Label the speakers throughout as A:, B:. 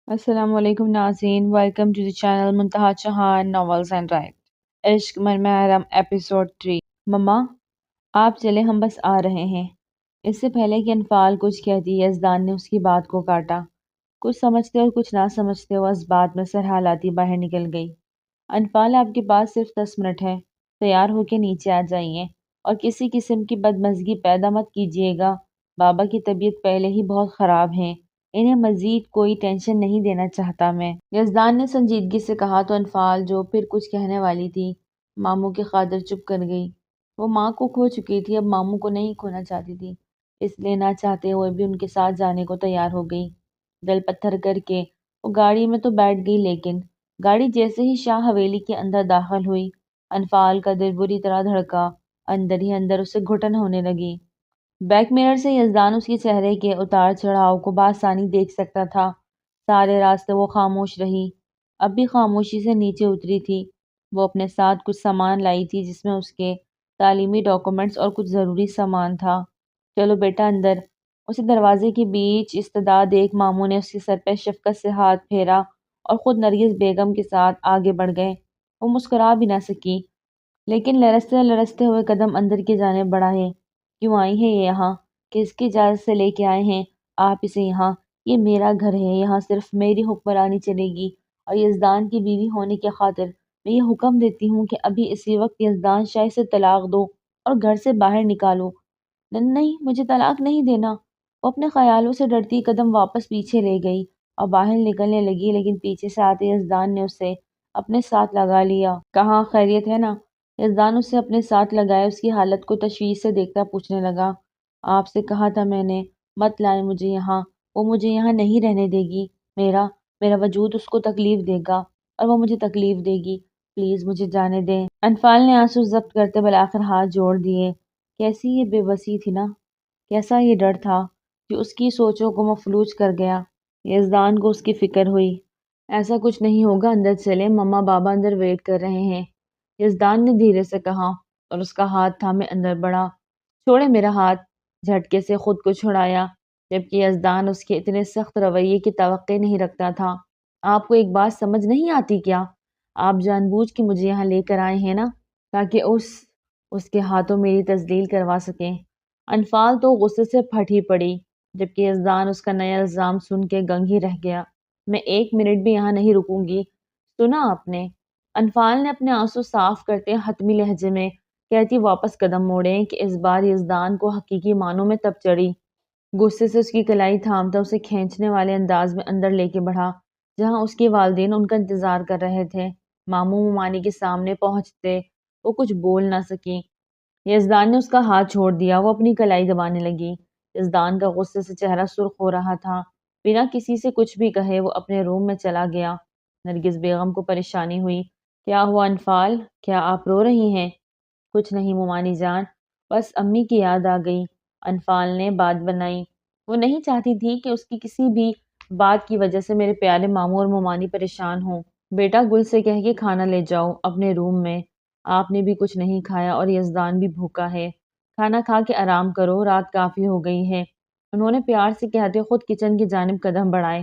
A: السلام علیکم ناظرین، welcome to the channel Muntaha Chauhan novels and write. Ishq Man Muharram episode 3۔ مما آپ چلے، ہم بس آ رہے ہیں۔ اس سے پہلے کہ انفال کچھ کہتی، یزدان نے اس کی بات کو کاٹا۔ کچھ سمجھتے اور کچھ نہ سمجھتے وہ اس بات میں سرحالاتی باہر نکل گئی۔ انفال آپ کے پاس صرف 10 منٹ ہے، تیار ہو کے نیچے آ جائیے اور کسی قسم کی بدمزگی پیدا مت کیجیے گا۔ بابا کی طبیعت پہلے ہی بہت خراب ہے، انہیں مزید کوئی ٹینشن نہیں دینا چاہتا میں۔ یزدان نے سنجیدگی سے کہا تو انفال جو پھر کچھ کہنے والی تھی، ماموں کی خاطر چپ کر گئی۔ وہ ماں کو کھو چکی تھی، اب ماموں کو نہیں کھونا چاہتی تھی، اس لیے نہ چاہتے ہوئے بھی ان کے ساتھ جانے کو تیار ہو گئی۔ دل پتھر کر کے وہ گاڑی میں تو بیٹھ گئی، لیکن گاڑی جیسے ہی شاہ حویلی کے اندر داخل ہوئی، انفال کا دل بری طرح دھڑکا، اندر ہی اندر اسے گھٹن ہونے لگی۔ بیک میرر سے یزدان اس کے چہرے کے اتار چڑھاؤ کو بآسانی دیکھ سکتا تھا۔ سارے راستے وہ خاموش رہی، اب بھی خاموشی سے نیچے اتری تھی۔ وہ اپنے ساتھ کچھ سامان لائی تھی، جس میں اس کے تعلیمی ڈاکومنٹس اور کچھ ضروری سامان تھا۔ چلو بیٹا اندر۔ اسے دروازے کے بیچ استدعا دیکھ ماموں نے اس کے سر پہ شفقت سے ہاتھ پھیرا اور خود نرگس بیگم کے ساتھ آگے بڑھ گئے۔ وہ مسکرا بھی نہ سکی، لیکن لرزتے لرزتے ہوئے قدم اندر کی جانب بڑھائے۔ کیوں آئی ہیں یہ یہاں؟ کس کی اجازت سے لے کے آئے ہیں آپ اسے یہاں؟ یہ میرا گھر ہے، یہاں صرف میری حکمرانی چلے گی، اور یزدان کی بیوی ہونے کی خاطر میں یہ حکم دیتی ہوں کہ ابھی اسی وقت یزدان شاہ سے طلاق دو اور گھر سے باہر نکالو۔ نہیں، مجھے طلاق نہیں دینا۔ وہ اپنے خیالوں سے ڈرتی قدم واپس پیچھے لے گئی اور باہر نکلنے لگی، لیکن پیچھے سے آتے یزدان نے اسے اپنے ساتھ لگا لیا۔ کہاں خیریت ہے نا؟ یزدان اسے اپنے ساتھ لگائے اس کی حالت کو تشویش سے دیکھتا پوچھنے لگا۔ آپ سے کہا تھا میں نے، مت لائیں مجھے یہاں، وہ مجھے یہاں نہیں رہنے دے گی۔ میرا وجود اس کو تکلیف دے گا اور وہ مجھے تکلیف دے گی، پلیز مجھے جانے دیں۔ انفال نے آنسو ضبط کرتے بالآخر ہاتھ جوڑ دیے۔ کیسی یہ بے بسی تھی نا، کیسا یہ ڈر تھا جو اس کی سوچوں کو مفلوج کر گیا۔ یزدان کو اس کی فکر ہوئی۔ ایسا کچھ نہیں ہوگا، اندر چلے، مما بابا اندر ویٹ کر رہے ہیں، یزدان نے دھیرے سے کہا اور اس کا ہاتھ تھامے اندر بڑھا۔ چھوڑے میرا ہاتھ۔ جھٹکے سے خود کو چھڑایا، جبکہ یزدان اس کے اتنے سخت رویے کی توقع نہیں رکھتا تھا۔ آپ کو ایک بات سمجھ نہیں آتی کیا؟ آپ جان بوجھ کے مجھے یہاں لے کر آئے ہیں نا، تاکہ اس کے ہاتھوں میری تذلیل کروا سکیں۔ انفال تو غصے سے پھٹ ہی پڑی، جبکہ یزدان اس کا نیا الزام سن کے گنگ ہی رہ گیا۔ میں 1 منٹ بھی یہاں نہیں رکوں گی، سنا آپ نے؟ انفال نے اپنے آنسو صاف کرتے حتمی لہجے میں کہتی واپس قدم موڑے کہ اس بار یزدان کو حقیقی معنوں میں تب چڑھی۔ غصے سے اس کی کلائی تھامتا اسے کھینچنے والے انداز میں اندر لے کے بڑھا، جہاں اس کے والدین ان کا انتظار کر رہے تھے۔ ماموں ممانی کے سامنے پہنچتے وہ کچھ بول نہ سکی۔ یزدان نے اس کا ہاتھ چھوڑ دیا، وہ اپنی کلائی دبانے لگی۔ یزدان کا غصے سے چہرہ سرخ ہو رہا تھا، بنا کسی سے کچھ بھی کہے وہ اپنے روم میں چلا گیا۔ نرگس بیگم کو پریشانی ہوئی۔ کیا ہوا انفال؟ کیا آپ رو رہی ہیں؟ کچھ نہیں ممانی جان، بس امی کی یاد آ گئی، انفال نے بات بنائی۔ وہ نہیں چاہتی تھی کہ اس کی کسی بھی بات کی وجہ سے میرے پیارے ماموں اور ممانی پریشان ہوں۔ بیٹا گل سے کہہ کے کھانا لے جاؤ اپنے روم میں، آپ نے بھی کچھ نہیں کھایا اور یزدان بھی بھوکا ہے، کھانا کھا کے آرام کرو، رات کافی ہو گئی ہے۔ انہوں نے پیار سے کہتے خود کچن کی جانب قدم بڑھائے۔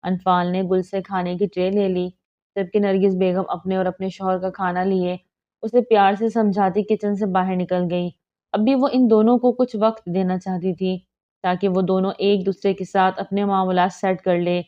A: انفال نے گل سے کھانے کی ٹرے لے لی، جبکہ نرگس بیگم اپنے اور اپنے شوہر کا کھانا لیے اسے پیار سے سمجھاتی کچن سے باہر نکل گئی۔ اب بھی وہ ان دونوں کو کچھ وقت دینا چاہتی تھی تاکہ وہ دونوں ایک دوسرے کے ساتھ اپنے معاملات سیٹ کر لے،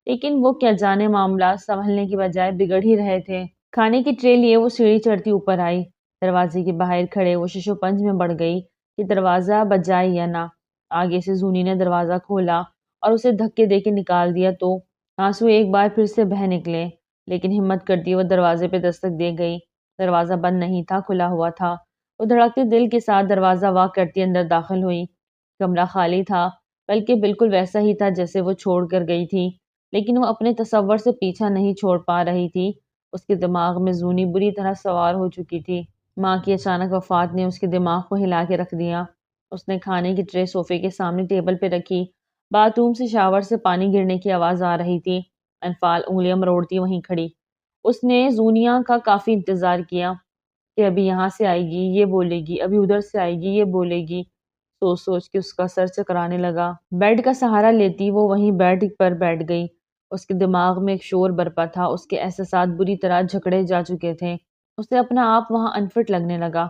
A: لیکن وہ کیا جانے معاملات سنبھلنے کی بجائے بگڑ ہی رہے تھے۔ کھانے کی ٹرے لیے وہ سیڑھی چڑھتی اوپر آئی، دروازے کے باہر کھڑے وہ شش و پنج میں بڑھ گئی کہ دروازہ بجائے یا نہ۔ آگے سے زونی نے دروازہ کھولا اور اسے دھکے دے کے نکال دیا تو آنسو ایک بار پھر سے بہہ نکلے، لیکن ہمت کرتی وہ دروازے پہ دستک دے گئی۔ دروازہ بند نہیں تھا، کھلا ہوا تھا۔ وہ دھڑکتے دل کے ساتھ دروازہ وا کرتی اندر داخل ہوئی۔ کمرہ خالی تھا، بلکہ بالکل ویسا ہی تھا جیسے وہ چھوڑ کر گئی تھی، لیکن وہ اپنے تصور سے پیچھا نہیں چھوڑ پا رہی تھی۔ اس کے دماغ میں زونی بری طرح سوار ہو چکی تھی۔ ماں کی اچانک وفات نے اس کے دماغ کو ہلا کے رکھ دیا۔ اس نے کھانے کی ٹرے صوفے کے سامنے ٹیبل پہ رکھی۔ باتھ روم سے شاور سے پانی گرنے کی آواز آ رہی تھی۔ انفال انگلیاں مروڑتی وہیں کھڑی۔ اس نے زونیا کا کافی انتظار کیا کہ ابھی یہاں سے آئے گی یہ بولے گی، ابھی ادھر سے آئے گی یہ بولے گی۔ سوچ سوچ کے اس کا سر چکرانے لگا۔ بیڈ کا سہارا لیتی وہ وہیں بیڈ پر بیٹھ گئی اس کے دماغ میں ایک شور برپا تھا، اس کے احساسات بری طرح جھکڑے جا چکے تھے۔ اسے اپنا آپ وہاں انفٹ لگنے لگا،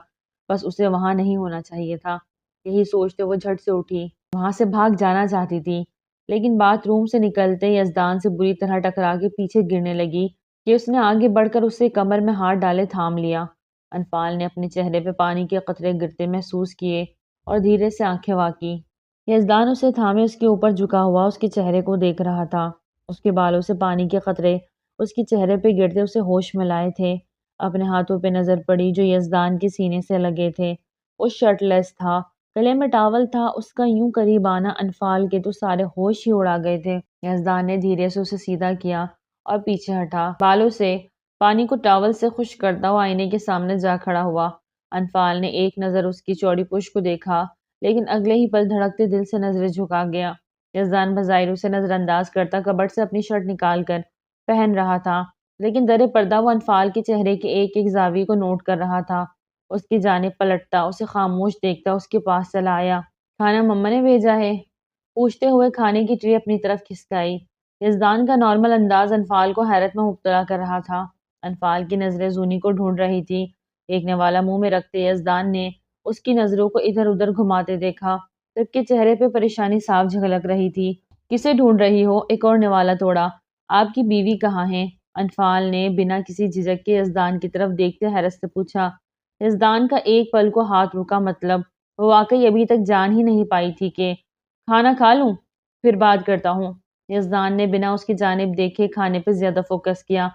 A: بس اسے وہاں نہیں ہونا چاہیے تھا۔ یہی سوچتے وہ جھٹ سے اٹھی، وہاں سے بھاگ جانا چاہتی تھی، لیکن باتھ روم سے نکلتے ہی یزدان سے بری طرح ٹکرا کے پیچھے گرنے لگی کہ اس نے آگے بڑھ کر اسے کمر میں ہاتھ ڈالے تھام لیا۔ انفال نے اپنے چہرے پہ پانی کے قطرے گرتے محسوس کیے اور دھیرے سے آنکھیں واکی۔ یزدان اسے تھامے اس کے اوپر جھکا ہوا اس کے چہرے کو دیکھ رہا تھا۔ اس کے بالوں سے پانی کے قطرے اس کے چہرے پہ گرتے اسے ہوش میں لائے تھے۔ اپنے ہاتھوں پہ نظر پڑی جو یزدان کے سینے سے لگے تھے۔ وہ شرٹ لیس تھا، گلے میں ٹاول تھا، اس کا یوں قریب آنا انفال کے تو سارے ہوش ہی اڑا گئے تھے۔ یزدان نے دھیرے سے اسے سیدھا کیا اور پیچھے ہٹا، بالوں سے پانی کو ٹاول سے خشک کرتا ہوا آئینے کے سامنے جا کھڑا ہوا۔ انفال نے ایک نظر اس کی چوڑی پشت کو دیکھا، لیکن اگلے ہی پل دھڑکتے دل سے نظریں جھکا گیا۔ یزدان بظاہر اسے نظر انداز کرتا کبرٹ سے اپنی شرٹ نکال کر پہن رہا تھا، لیکن در پردہ وہ انفال کے چہرے کے ایک ایک زاویے کو نوٹ کر رہا تھا۔ اس کی جانب پلٹتا، اسے خاموش دیکھتا اس کے پاس چلا آیا۔ کھانا مما نے بھیجا ہے؟ پوچھتے ہوئے کھانے کی ٹرے اپنی طرف کھسکائی۔ یزدان کا نارمل انداز انفال کو حیرت میں مبتلا کر رہا تھا۔ انفال کی نظریں زونی کو ڈھونڈ رہی تھی۔ دیکھنے والا منہ میں رکھتے یزدان نے اس کی نظروں کو ادھر ادھر گھماتے دیکھا، جب کے چہرے پہ پریشانی صاف جھلک رہی تھی۔ کسے ڈھونڈ رہی ہو؟ ایک اور نوالا توڑا۔ آپ کی بیوی کہاں ہے؟ انفال نے بنا کسی جھجک کے یزدان کی طرف دیکھتے حیرت سے پوچھا۔ یزدان کا ایک پل کو ہاتھ رکا، مطلب وہ واقعی ابھی تک جان ہی نہیں پائی تھی کہ کھانا کھا لوں پھر بات کرتا ہوں۔ یزدان نے بنا اس کی جانب دیکھے کھانے پہ زیادہ فوکس کیا،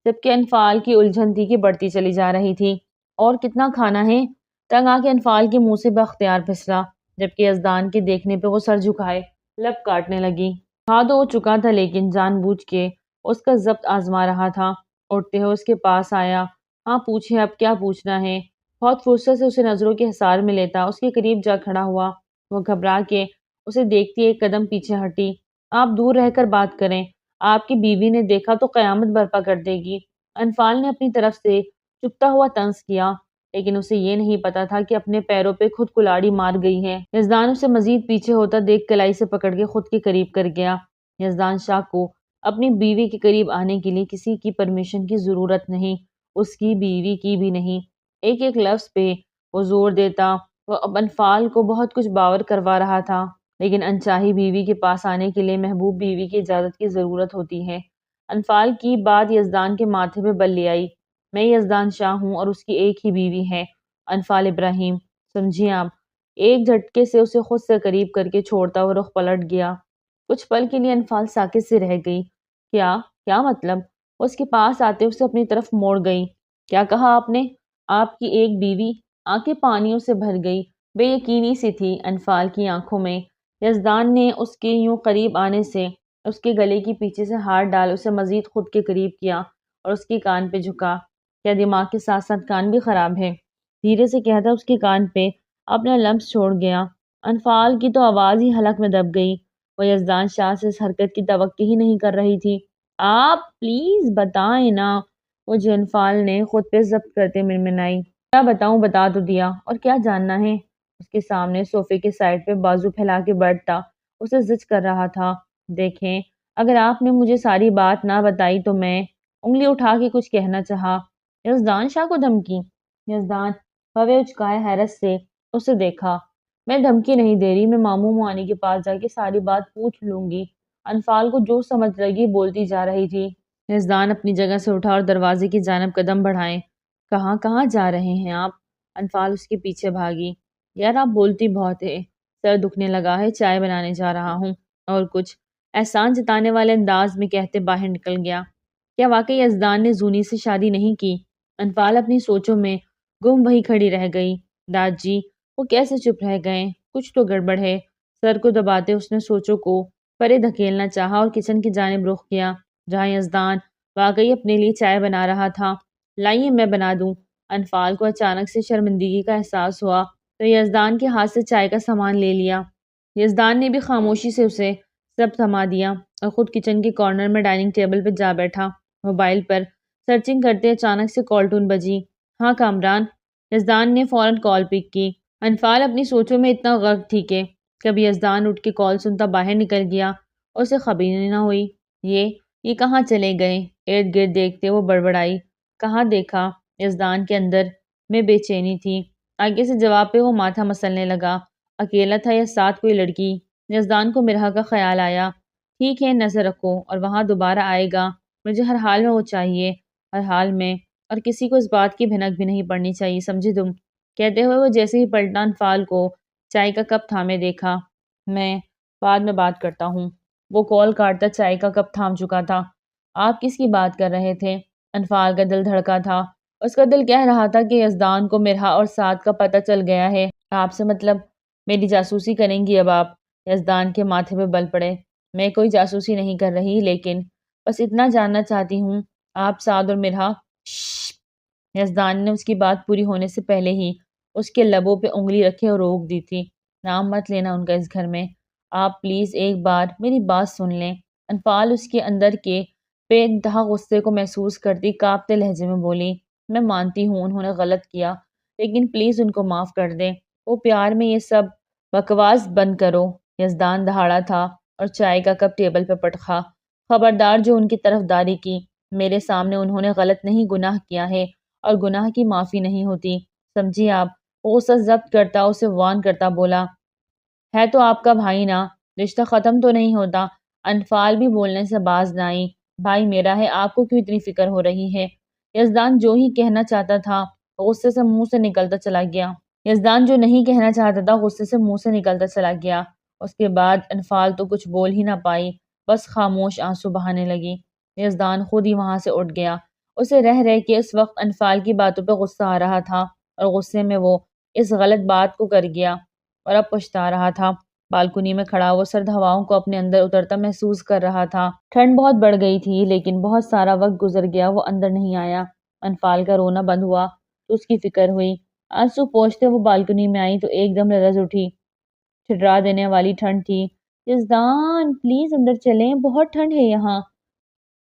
A: جبکہ انفال کی الجھن تھی کہ بڑھتی چلی جا رہی تھی۔ اور کتنا کھانا ہے؟ تنگ آ کے انفال کے منہ سے باختیار پھسلا، جبکہ یزدان کے دیکھنے پہ وہ سر جھکائے لب کاٹنے لگی۔ کھا تو ہو چکا تھا، لیکن جان بوجھ کے اس کا ضبط آزما رہا تھا۔ اٹھتے ہوئے اس کے پاس آیا۔ ہاں پوچھے، اب کیا پوچھنا ہے؟ بہت فرصت سے اسے نظروں کے حصار میں لیتا اس کے قریب جا کھڑا ہوا۔ وہ گھبرا کے اسے دیکھتی ایک قدم پیچھے ہٹی۔ آپ دور رہ کر بات کریں، آپ کی بیوی نے دیکھا تو قیامت برپا کر دے گی۔ انفال نے اپنی طرف سے چپتا ہوا طنز کیا، لیکن اسے یہ نہیں پتا تھا کہ اپنے پیروں پہ خود کلاڑی مار گئی ہے۔ یزدان اسے مزید پیچھے ہوتا دیکھ کلائی سے پکڑ کے خود کے قریب کر گیا۔ یزدان شاہ کو اپنی بیوی کے قریب آنے کے لیے کسی کی پرمیشن کی ضرورت نہیں، اس کی بیوی کی بھی نہیں۔ ایک ایک لفظ پہ وہ زور دیتا۔ وہ اب انفال کو بہت کچھ باور کروا رہا تھا، لیکن انچاہی بیوی کے پاس آنے کے لیے محبوب بیوی کی اجازت کی ضرورت ہوتی ہے۔ انفال کی بات یزدان کے ماتھے پہ بل لے آئی۔ میں یزدان شاہ ہوں اور اس کی ایک ہی بیوی ہے، انفال ابراہیم، سمجھیے آپ۔ ایک جھٹکے سے اسے خود سے قریب کر کے چھوڑتا وہ رخ پلٹ گیا۔ کچھ پل کے لیے انفال ساکت سے رہ گئی۔ کیا مطلب؟ وہ اس کے پاس آتے اسے اپنی طرف موڑ گئی۔ کیا کہا آپ نے؟ آپ کی ایک بیوی؟ آنکھیں پانیوں سے بھر گئی، بے یقینی سی تھی انفال کی آنکھوں میں۔ یزدان نے اس کے یوں قریب آنے سے اس کے گلے کی پیچھے سے ہاتھ ڈال اسے مزید خود کے قریب کیا اور اس کے کان پہ جھکا۔ کیا دماغ کے ساتھ ساتھ کان بھی خراب ہے؟ دھیرے سے کہتا اس کے کان پہ اپنا لمس چھوڑ گیا۔ انفال کی تو آواز ہی حلق میں دب گئی۔ وہ یزدان شاہ سے اس حرکت کی توقع ہی نہیں کر رہی تھی۔ آپ پلیز بتائیں نا، مجھے انفال نے خود پہ ضبط کرتے منمنائی۔ کیا بتاؤں؟ بتا تو دیا، اور کیا جاننا ہے؟ اس کے سامنے صوفے کے سائڈ پہ بازو پھیلا کے بیٹھتا اسے زج کر رہا تھا۔ دیکھیں، اگر آپ نے مجھے ساری بات نہ بتائی تو میں انگلی اٹھا کے کچھ کہنا چاہا۔ یزدان شاہ کو دھمکی؟ یزدان ہوے اچکائے حیرت سے اسے دیکھا۔ میں دھمکی نہیں دے رہی، میں ماموں موانی کے پاس جا کے ساری بات پوچھ لوں گی۔ انفال کو جو سمجھ لگی بولتی جا رہی تھی۔ یزدان اپنی جگہ سے اٹھا اور دروازے کی جانب قدم بڑھائے۔ کہاں جا رہے ہیں آپ؟ انفال اس کے پیچھے بھاگی۔ یار آپ بولتی بہت ہے، سر دکھنے لگا ہے، چائے بنانے جا رہا ہوں، اور کچھ احسان جتانے والے انداز میں کہتے باہر نکل گیا۔ کیا واقعی یزدان نے زونی سے شادی نہیں کی؟ انفال اپنی سوچوں میں گم وہی کھڑی رہ گئی۔ داد جی، وہ کیسے چپ رہ گئے؟ کچھ تو گڑبڑ ہے۔ سر کو دباتے اس نے سوچوں کو پرے دھکیلنا چاہا اور کچن کی جانب رخ کیا، جہاں یزدان واقعی اپنے لیے چائے بنا رہا تھا۔ لائیے میں بنا دوں۔ انفال کو اچانک سے شرمندگی کا احساس ہوا تو یزدان کے ہاتھ سے چائے کا سامان لے لیا۔ یزدان نے بھی خاموشی سے اسے سب تھما دیا اور خود کچن کے کارنر میں ڈائننگ ٹیبل پہ جا بیٹھا۔ موبائل پر سرچنگ کرتے اچانک سے کال ٹون بجی۔ ہاں کامران۔ یزدان نے فوراً کال پک کی۔ انفال اپنی سوچوں میں اتنا غرق تھی کہ کبھی یزدان اٹھ کے کال سنتا باہر نکل گیا اور اسے خبر ہی نہ ہوئی۔ یہ یہ کہاں چلے گئے؟ ارد گرد دیکھتے وہ بڑبڑائی۔ کہاں دیکھا؟ یزدان کے اندر میں بے چینی تھی۔ آگے سے جواب پہ وہ ماتھا مسلنے لگا۔ اکیلا تھا یا ساتھ کوئی لڑکی؟ یزدان کو مرحا کا خیال آیا۔ ٹھیک ہے، نظر رکھو، اور وہاں دوبارہ آئے گا، مجھے ہر حال میں وہ چاہیے، ہر حال میں، اور کسی کو اس بات کی بھنک بھی نہیں پڑنی چاہیے، سمجھی تم؟ کہتے ہوئے وہ جیسے ہی پلٹا انفال کو چائے کا کپ تھامے دیکھا۔ میں بعد میں بات کرتا ہوں۔ وہ کال کاٹتا چائے کا کپ تھام چکا تھا۔ آپ کس کی بات کر رہے تھے؟ انفال کا دل دھڑکا تھا۔ اس کا دل کہہ رہا تھا کہ یزدان کو مرحا اور سعد کا پتہ چل گیا ہے۔ آپ سے مطلب؟ میری جاسوسی کریں گی اب آپ؟ یزدان کے ماتھے پہ بل پڑے۔ میں کوئی جاسوسی نہیں کر رہی، لیکن بس اتنا جاننا چاہتی ہوں، آپ سعد اور مرحا… شش! یزدان نے اس کی بات پوری ہونے سے پہلے ہی اس کے لبوں پہ انگلی رکھے اور روک دی تھی۔ نام مت لینا ان کا اس گھر میں۔ آپ پلیز ایک بار میری بات سن لیں۔ انفال اس کے اندر کے بے انتہا غصے کو محسوس کرتی کانپتے لہجے میں بولی۔ میں مانتی ہوں انہوں نے غلط کیا، لیکن پلیز ان کو معاف کر دیں۔ وہ پیار میں یہ سب بکواس بند کرو۔ یزدان دہاڑا تھا اور چائے کا کپ ٹیبل پہ پٹخا۔ خبردار جو ان کی طرف داری کی، میرے سامنے انہوں نے غلط نہیں، گناہ کیا ہے، اور گناہ کی معافی نہیں ہوتی، سمجھی آپ؟ وہ غصہ ضبط کرتا اسے وارن کرتا بولا۔ ہے تو آپ کا بھائی نا، رشتہ ختم تو نہیں ہوتا؟ انفال بھی بولنے سے باز نہ آئی۔ بھائی میرا ہے، آپ کو کیوں اتنی فکر ہو رہی ہے؟ یزدان جو ہی کہنا چاہتا تھا غصے سے منہ سے نکلتا چلا گیا۔ یزدان جو نہیں کہنا چاہتا تھا غصے سے منہ سے نکلتا چلا گیا۔ اس کے بعد انفال تو کچھ بول ہی نہ پائی، بس خاموش آنسو بہانے لگی۔ یزدان خود ہی وہاں سے اٹھ گیا۔ اسے رہ رہ کے اس وقت انفال کی باتوں پہ غصہ آ رہا تھا، اور غصے میں وہ اس غلط بات کو کر گیا، اور اب پچھتا رہا تھا۔ بالکنی میں کھڑا وہ سرد ہواؤں کو اپنے اندر اترتا محسوس کر رہا تھا۔ ٹھنڈ بہت بڑھ گئی تھی، لیکن بہت سارا وقت گزر گیا وہ اندر نہیں آیا۔ انفال کا رونا بند ہوا تو اس کی فکر ہوئی۔ آنسو پوچھتے وہ بالکنی میں آئی تو ایک دم لرز اٹھی۔ ٹھٹرا دینے والی ٹھنڈ تھی۔ یزدان پلیز اندر چلیں، بہت ٹھنڈ ہے یہاں۔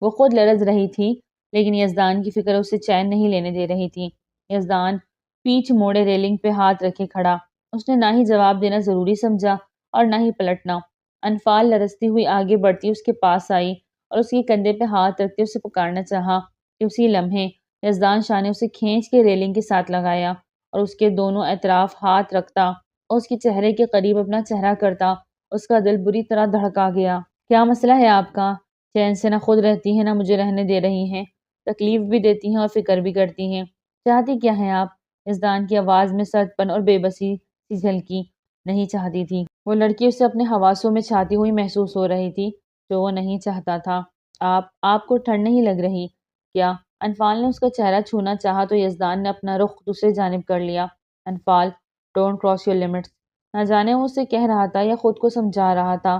A: وہ خود لرز رہی تھی، لیکن یزدان کی فکر اسے چین نہیں لینے دے رہی تھی۔ یزدان پیچھ موڑے ریلنگ پہ ہاتھ رکھے کھڑا۔ اس نے نہ ہی جواب دینا ضروری سمجھا اور نہ ہی پلٹنا۔ انفال لرزتی ہوئی آگے بڑھتی اس کے پاس آئی اور اس کے کندھے پہ ہاتھ رکھتے اسے پکارنا چاہا کہ اسی لمحے یزدان شاہ نے اسے کھینچ کے ریلنگ کے ساتھ لگایا اور اس کے دونوں اطراف ہاتھ رکھتا اور اس کے چہرے کے قریب اپنا چہرہ کرتا۔ اس کا دل بری طرح دھڑکا گیا۔ کیا مسئلہ ہے آپ کا؟ چین سے نہ خود رہتی ہیں نہ مجھے رہنے دے رہی ہیں، تکلیف بھی دیتی ہیں اور فکر بھی کرتی ہیں۔ چاہتی کیا ہیں آپ؟ یزدان کی آواز میں سرد پن اور بے بسی سی جھلکی۔ نہیں چاہتی تھی۔ وہ لڑکی اسے اپنے حواسوں میں چھاتی ہوئی محسوس ہو رہی تھی، جو وہ نہیں چاہتا تھا۔ آپ کو ٹھنڈ نہیں لگ رہی کیا؟ انفال نے اس کا چہرہ چھونا چاہا تو یزدان نے اپنا رخ دوسری جانب کر لیا۔ انفال، ڈونٹ کراس یور لمٹس۔ نہ جانے وہ اسے کہہ رہا تھا یا خود کو سمجھا رہا تھا،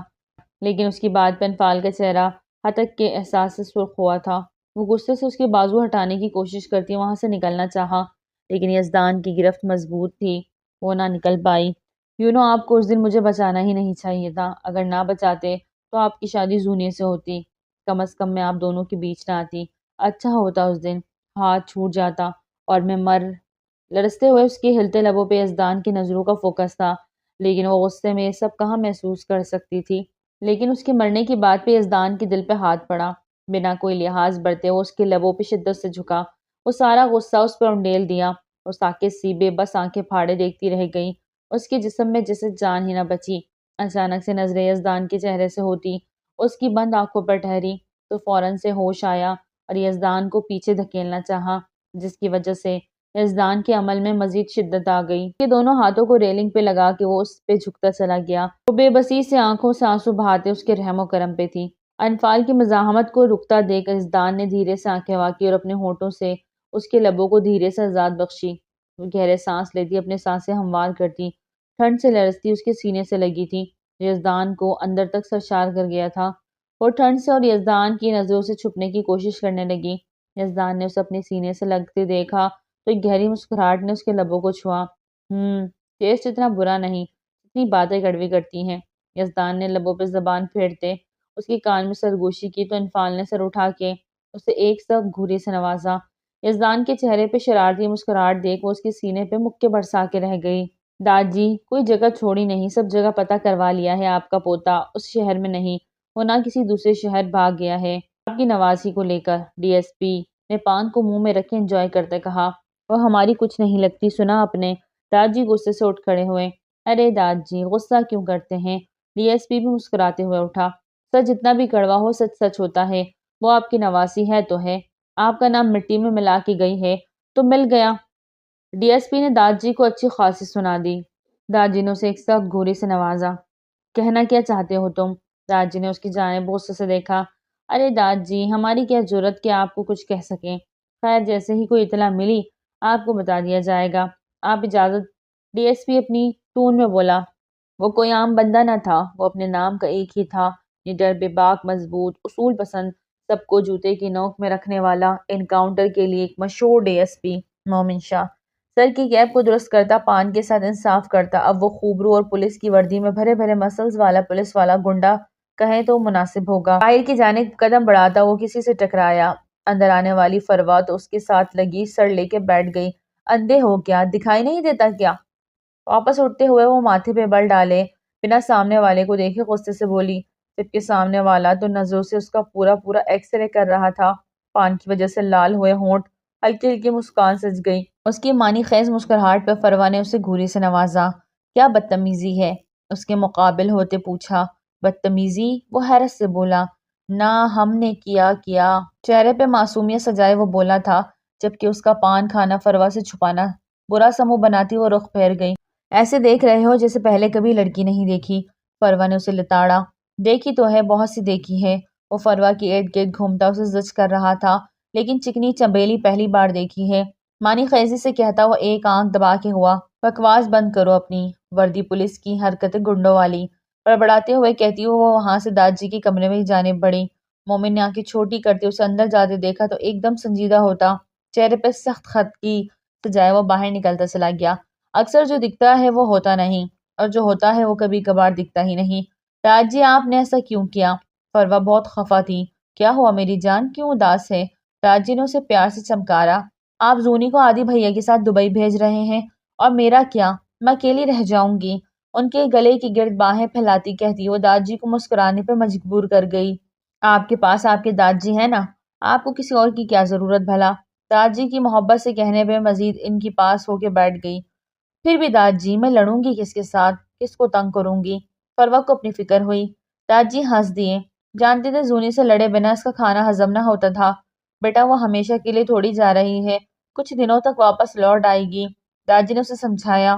A: لیکن اس کی بات پہ انفال کا چہرہ ہتک کے احساس سے سرخ ہوا تھا۔ وہ غصے سے اس کے بازو ہٹانے کی کوشش کرتی وہاں سے نکلنا چاہا، لیکن یزدان کی گرفت مضبوط تھی، وہ نہ نکل پائی۔ آپ کو اس دن مجھے بچانا ہی نہیں چاہیے تھا۔ اگر نہ بچاتے تو آپ کی شادی زونیے سے ہوتی، کم از کم میں آپ دونوں کے بیچ نہ آتی۔ اچھا ہوتا اس دن، ہاتھ چھوٹ جاتا اور میں لرزتے ہوئے اس کے ہلتے لبوں پہ یزدان کی نظروں کا فوکس تھا، لیکن وہ غصے میں یہ سب کہاں محسوس کر سکتی تھی۔ لیکن اس کے مرنے کی بات پہ یزدان کے دل پہ ہاتھ پڑا۔ بنا کوئی لحاظ برتے وہ اس کے لبوں پہ شدت سے جھکا۔ وہ سارا غصہ اس پر انڈیل دیا۔ وہ ساکت سی بے بس آنکھیں پھاڑے دیکھتی رہ گئی۔ اس کے جسم میں جیسے جان ہی نہ بچی۔ اچانک سے نظریں یزدان کے چہرے سے ہوتی اس کی بند آنکھوں پر ٹھہری تو فوراً سے ہوش آیا اور یزدان کو پیچھے دھکیلنا چاہا، جس کی وجہ سے یزدان کے عمل میں مزید شدت آ گئی۔ کہ دونوں ہاتھوں کو ریلنگ پہ لگا کے وہ اس پہ جھکتا چلا گیا۔ وہ بے بسی سے آنکھوں سے آنسو بہاتے اس کے رحم و کرم پہ تھی۔ انفال کی مزاحمت کو رکتا دیکھ یزدان نے دھیرے سے آنکھیں واکی اور اپنے ہونٹوں سے اس کے لبوں کو دھیرے سے آزاد بخشی۔ وہ گہرے سانس لیتی، اپنے سانسیں ہموار کرتی، ٹھنڈ سے لرزتی اس کے سینے سے لگی تھی، یزدان کو اندر تک سرشار کر گیا تھا۔ وہ ٹھنڈ سے اور یزدان کی نظروں سے چھپنے کی کوشش کرنے لگی۔ یزدان نے اسے اپنے سینے سے لگتے دیکھا تو ایک گہری مسکراہٹ نے اس کے لبوں کو چھوا۔ ٹیسٹ اتنا برا نہیں جتنی باتیں کڑوی کرتی ہیں۔ یزدان نے لبوں پہ زبان پھیرتے اس کے کان میں سرگوشی کی تو انفال نے سر اٹھا کے اسے ایک سخت گھوری سے نوازا۔ یزدان کے چہرے پہ شرارتی مسکراہٹ دیکھ وہ اس کے سینے پہ مکے برسا کے رہ گئی۔ داد جی، کوئی جگہ چھوڑی نہیں، سب جگہ پتہ کروا لیا ہے۔ آپ کا پوتا اس شہر میں نہیں، وہ نہ کسی دوسرے شہر بھاگ گیا ہے۔ آپ کی نواسی کو لے کر ڈی ایس پی نے پان کو منہ میں رکھے انجوائے کرتے کہا، وہ ہماری کچھ نہیں لگتی، سنا آپ نے؟ داد جی غصے سے اٹھ کھڑے ہوئے۔ ارے داد جی غصہ کیوں کرتے ہیں؟ ڈی ایس پی بھی مسکراتے ہوئے اٹھا۔ سچ جتنا بھی کڑوا ہو، سچ سچ ہوتا ہے۔ وہ آپ کی نواسی ہے تو ہے، آپ کا نام مٹی میں ملا کے گئی ہے تو مل گیا۔ ڈی ایس پی نے داد جی کو اچھی خاصی سنا دی۔ داد جی نے اسے ایک سخت گھوری سے نوازا۔ کہنا کیا چاہتے ہو تم؟ داد جی نے اس کی جانب غصے سے دیکھا۔ ارے داد جی ہماری کیا جرت کہ آپ کو کچھ کہہ سکیں۔ خیر جیسے ہی کوئی اطلاع ملی آپ کو بتا دیا جائے گا۔ آپ اجازت؟ ڈی ایس پی اپنی ٹون میں بولا۔ وہ کوئی عام بندہ نہ تھا، وہ اپنے نام کا ایک ہی تھا، نڈر، بے باک، مضبوط، اصول پسند، سب کو جوتے کی نوک میں رکھنے والا، انکاؤنٹر کے لیے ایک مشہور ڈی ایس پی مومن شاہ۔ سر کی کیپ کو درست کرتا، پان کے ساتھ انصاف کرتا، اب وہ خوبرو اور پولیس کی وردی میں بھرے بھرے مسلز والا پولیس والا گنڈا کہیں تو مناسب ہوگا۔ باہر کی جانب قدم بڑھاتا وہ کسی سے ٹکرایا۔ اندر آنے والی فروا تو اس کے ساتھ لگی سر لے کے بیٹھ گئی۔ اندھے ہو کیا؟ دکھائی نہیں دیتا کیا؟ واپس اٹھتے ہوئے وہ ماتھے پہ بل ڈالے بنا سامنے والے کو دیکھے غصے سے بولی، جبکہ سامنے والا تو نظروں سے اس کا پورا پورا ایکس رے کر رہا تھا۔ پان کی وجہ سے لال ہوئے ہونٹ ہلکی ہلکی مسکان سج گئی۔ اس کی معنی خیز مسکراہٹ پہ فروا نے اسے گھوری سے نوازا۔ کیا بدتمیزی ہے؟ اس کے مقابل ہوتے پوچھا۔ بدتمیزی؟ وہ حیرت سے بولا۔ نہ ہم نے کیا چہرے پہ معصومیت سجائے وہ بولا تھا، جبکہ اس کا پان کھانا فروا سے چھپانا برا سا منہ بناتی وہ رخ پھیر گئی۔ ایسے دیکھ رہے ہو جیسے پہلے کبھی لڑکی نہیں دیکھی۔ فروا نے اسے لتاڑا۔ دیکھی تو ہے، بہت سی دیکھی ہے۔ وہ فروا کی ارد گرد گھومتا اسے زج کر رہا تھا، لیکن چکنی چنبیلی پہلی بار دیکھی ہے۔ معنی خیزی سے کہتا وہ ایک آنکھ دبا کے ہوا۔ بکواس بند کرو اپنی، وردی پولیس کی، حرکتیں گنڈوں والی۔ بڑبڑاتے ہوئے کہتی وہ وہاں سے داد جی کے کمرے میں جانب بڑھی۔ مومن نے آنکھیں چھوٹی کرتے اسے اندر جاتے دیکھا تو ایک دم سنجیدہ ہوتا، چہرے پہ سخت خط کی سجائے وہ باہر نکلتا چلا گیا۔ اکثر جو دکھتا ہے وہ ہوتا نہیں، اور جو ہوتا ہے وہ کبھی کبھار دکھتا ہی نہیں۔ داد جی آپ نے ایسا کیوں کیا؟ فروا بہت خفا تھی۔ کیا ہوا میری جان، کیوں اداس ہے؟ داد جی نے اسے پیار سے چمکارا۔ آپ زونی کو آدی بھیا کے ساتھ دبئی بھیج رہے ہیں، اور میرا کیا؟ میں اکیلی رہ جاؤں گی۔ ان کے گلے کی گرد باہیں پھیلاتی کہتی وہ داد جی کو مسکرانے پہ مجبور کر گئی۔ آپ کے پاس آپ کے داد جی ہیں نا، آپ کو کسی اور کی کیا ضرورت بھلا؟ داد جی کی محبت سے کہنے پہ مزید ان کی پاس ہو کے بیٹھ گئی۔ پھر بھی داد جی میں لڑوں گی کس کے ساتھ، کس کو تنگ کروں گی؟ فروا کو اپنی فکر ہوئی۔ داد جی ہنس دیے۔ جانتے تھے زونی سے لڑے بنا اس کا کھانا ہضم نہ ہوتا تھا۔ بیٹا وہ ہمیشہ کے لیے تھوڑی جا رہی ہے، کچھ دنوں تک واپس لوٹ آئے گی۔ داد جی نے اسے سمجھایا۔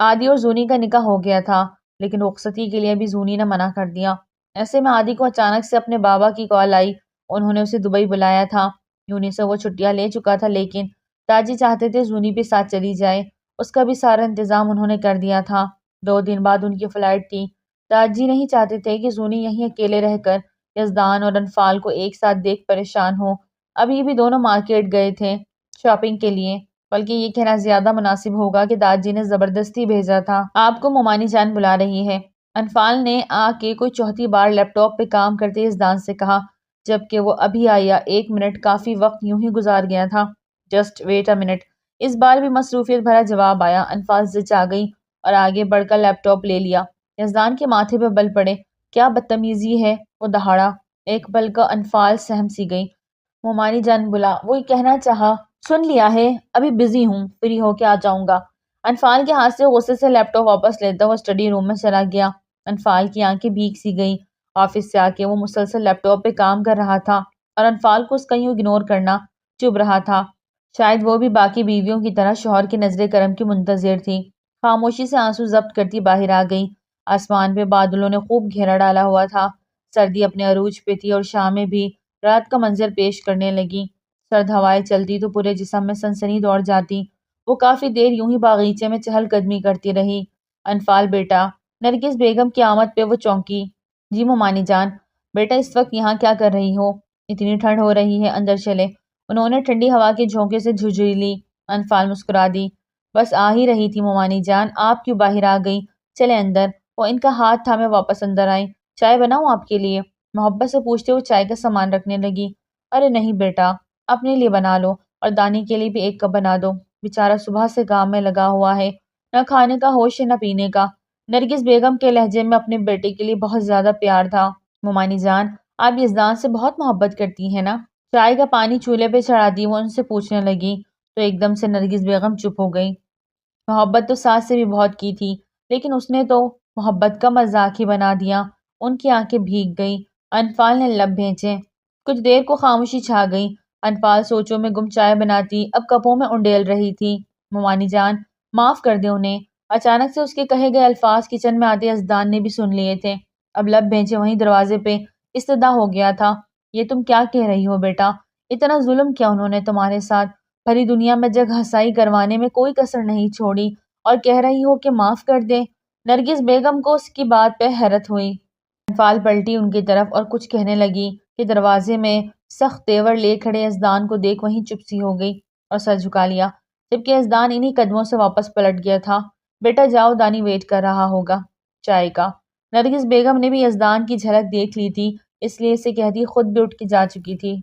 A: آدی اور زونی کا نکاح ہو گیا تھا، لیکن رخصتی کے لیے بھی زونی نے منع کر دیا۔ ایسے میں آدی کو اچانک سے اپنے بابا کی کال آئی، انہوں نے اسے دبئی بلایا تھا۔ یونی سے وہ چھٹیاں لے چکا تھا، لیکن داد جی چاہتے تھے زونی بھی ساتھ چلی جائے۔ اس کا بھی سارا انتظام انہوں نے کر دیا تھا۔ 2 دن بعد ان کی فلائٹ تھی۔ داد جی نہیں چاہتے تھے کہ زونی یہیں اکیلے رہ کر یزدان اور انفال کو ایک ساتھ دیکھ پریشان ہو۔ ابھی بھی دونوں مارکیٹ گئے تھے شاپنگ کے لیے، بلکہ یہ کہنا زیادہ مناسب ہوگا کہ داد جی نے زبردستی بھیجا تھا۔ آپ کو ممانی جان بلا رہی ہے، انفال نے آ کے کوئی چوتھی بار لیپ ٹاپ پہ کام کرتے یزدان سے کہا، جبکہ وہ ابھی آیا 1 منٹ کافی وقت یوں ہی گزار گیا تھا۔ جسٹ ویٹ اے منٹ، اس بار بھی مصروفیت بھرا جواب آیا۔ انفال زچ آ گئی اور آگے بڑھ کر لیپ ٹاپ لے لیا۔ یزدان کے ماتھے پہ بل پڑے۔ کیا بدتمیزی ہے، وہ دہاڑا۔ ایک پل کا انفال سہم سی گئی۔ ممانی جان بلا، وہی کہنا چاہا، سن لیا ہے، ابھی بزی ہوں، فری ہو کے آ جاؤں گا۔ انفال کے ہاتھ سے غصے سے لیپ ٹاپ واپس لیتا وہ اسٹڈی روم میں چلا گیا۔ انفال کی آنکھیں بھیگ سی گئی۔ آفس سے آ کے وہ مسلسل لیپ ٹاپ پہ کام کر رہا تھا، اور انفال کو اس کا یوں اگنور کرنا چبھ رہا تھا۔ شاید وہ بھی باقی بیویوں کی طرح شوہر کی نظر کرم کی منتظر تھی۔ خاموشی سے آنسو ضبط کرتی باہر آ گئی۔ آسمان پہ بادلوں نے خوب گھیرا ڈالا ہوا تھا۔ سردی اپنے عروج پہ تھی اور شامیں بھی رات کا منظر پیش کرنے لگی۔ سرد ہوائیں چلتی تو پورے جسم میں سنسنی دوڑ جاتی۔ وہ کافی دیر یوں ہی باغیچے میں چہل قدمی کرتی رہی۔ انفال بیٹا، نرگس بیگم کی آمد پہ وہ چونکی۔ جی ممانی جان۔ بیٹا اس وقت یہاں کیا کر رہی ہو؟ اتنی ٹھنڈ ہو رہی ہے، اندر چلے۔ انہوں نے ٹھنڈی ہوا کے جھونکے سے جھجھری لی۔ انفال مسکرا دی۔ بس آ ہی رہی تھی ممانی جان، آپ کیوں باہر آ گئی؟ چلے اندر۔ وہ ان کا ہاتھ تھامے واپس اندر آئی۔ چائے بناؤں آپ کے لیے؟ محبت سے پوچھتے وہ چائے کا سامان رکھنے لگی۔ ارے نہیں بیٹا، اپنے لیے بنا لو، اور دانی کے لیے بھی 1 کپ بنا دو، بیچارہ صبح سے کام میں لگا ہوا ہے، نہ کھانے کا ہوش ہے نہ پینے کا۔ نرگس بیگم کے لہجے میں اپنے بیٹے کے لیے بہت زیادہ پیار تھا۔ ممانی جان، آپ یزدان سے بہت محبت کرتی ہیں نا؟ چائے کا پانی چولہے پہ چڑھا دی وہ ان سے پوچھنے لگی تو ایک دم سے نرگس بیگم چپ ہو گئی۔ محبت تو ساس سے بھی بہت کی تھی، لیکن اس نے تو محبت کا مذاق ہی بنا دیا۔ ان کی آنکھیں بھیگ گئی۔ انفال نے لب بھینچے۔ کچھ دیر کو خاموشی چھا گئی۔ انفال سوچوں میں گم چائے بناتی اب کپوں میں انڈیل رہی تھی۔ ممانی جان، معاف کر دے انہیں۔ اچانک سے اس کے کہے گئے الفاظ کچن میں آتے یزدان نے بھی سن لیے تھے۔ اب لب بھینچے وہیں دروازے پہ استدا ہو گیا تھا۔ یہ تم کیا کہہ رہی ہو بیٹا؟ اتنا ظلم کیا انہوں نے تمہارے ساتھ؟ بھری دنیا میں جگ ہنسائی کروانے میں کوئی کسر نہیں چھوڑی اور کہہ رہی ہو کہ معاف کر دے؟ نرگس بیگم کو اس کی بات پہ حیرت ہوئی۔ انفال پلٹی ان کی طرف اور کچھ کہنے لگی کہ دروازے میں سخت تیور لے کھڑے یزدان کو دیکھ وہیں چپ سی ہو گئی اور سر جھکا لیا، جبکہ یزدان انہی قدموں سے واپس پلٹ گیا تھا۔ بیٹا جاؤ، دانی ویٹ کر رہا ہوگا چائے کا۔ نرگس بیگم نے بھی یزدان کی جھلک دیکھ لی تھی، اس لیے اسے کہتی خود بھی اٹھ کے جا چکی تھی۔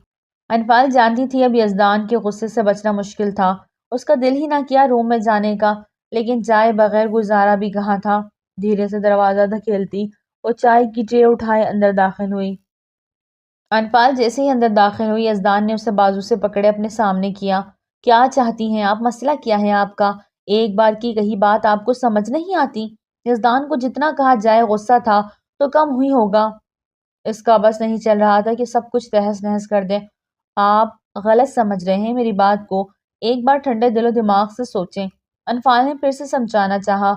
A: انفال جانتی تھی اب یزدان کے غصے سے بچنا مشکل تھا۔ اس کا دل ہی نہ کیا روم میں جانے کا، لیکن جائے بغیر گزارا بھی کہاں تھا۔ دھیرے سے دروازہ دھکیلتی وہ چائے کی ٹرے اٹھائے اندر داخل ہوئی۔ انفال جیسے ہی اندر داخل ہوئی یزدان نے اسے بازو سے پکڑے اپنے سامنے کیا۔ کیا چاہتی ہیں آپ؟ مسئلہ کیا ہے آپ کا؟ ایک بار کی کہی بات آپ کو سمجھ نہیں آتی؟ یزدان کو جتنا کہا جائے غصہ تھا تو کم ہوئی ہوگا۔ اس کا بس نہیں چل رہا تھا کہ سب کچھ تہس نہس کر دے۔ آپ غلط سمجھ رہے ہیں میری بات کو، ایک بار ٹھنڈے دل و دماغ سے سوچیں۔ انفال نے پھر سے سمجھانا چاہا۔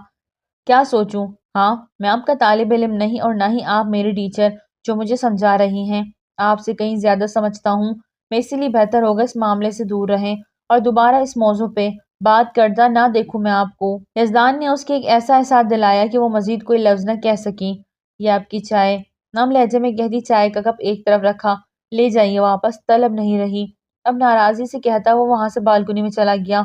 A: کیا سوچوں؟ ہاں، میں آپ کا طالب علم نہیں اور نہ ہی آپ میری ٹیچر جو مجھے سمجھا رہی ہیں۔ آپ سے کہیں زیادہ سمجھتا ہوں میں، اسی لیے بہتر ہوگا اس معاملے سے دور رہیں اور دوبارہ اس موضوع پہ بات کرتا نہ دیکھوں میں آپ کو۔ یزدان نے اس کے ایک ایسا احساس دلایا کہ وہ مزید کوئی لفظ نہ کہہ سکی۔ یہ آپ کی چائے، نم لہجے میں کہتی چائے کا کپ ایک طرف رکھا۔ لے جائیے واپس، طلب نہیں رہی۔ اب ناراضی سے کہتا وہ وہاں سے بالکنی میں چلا گیا۔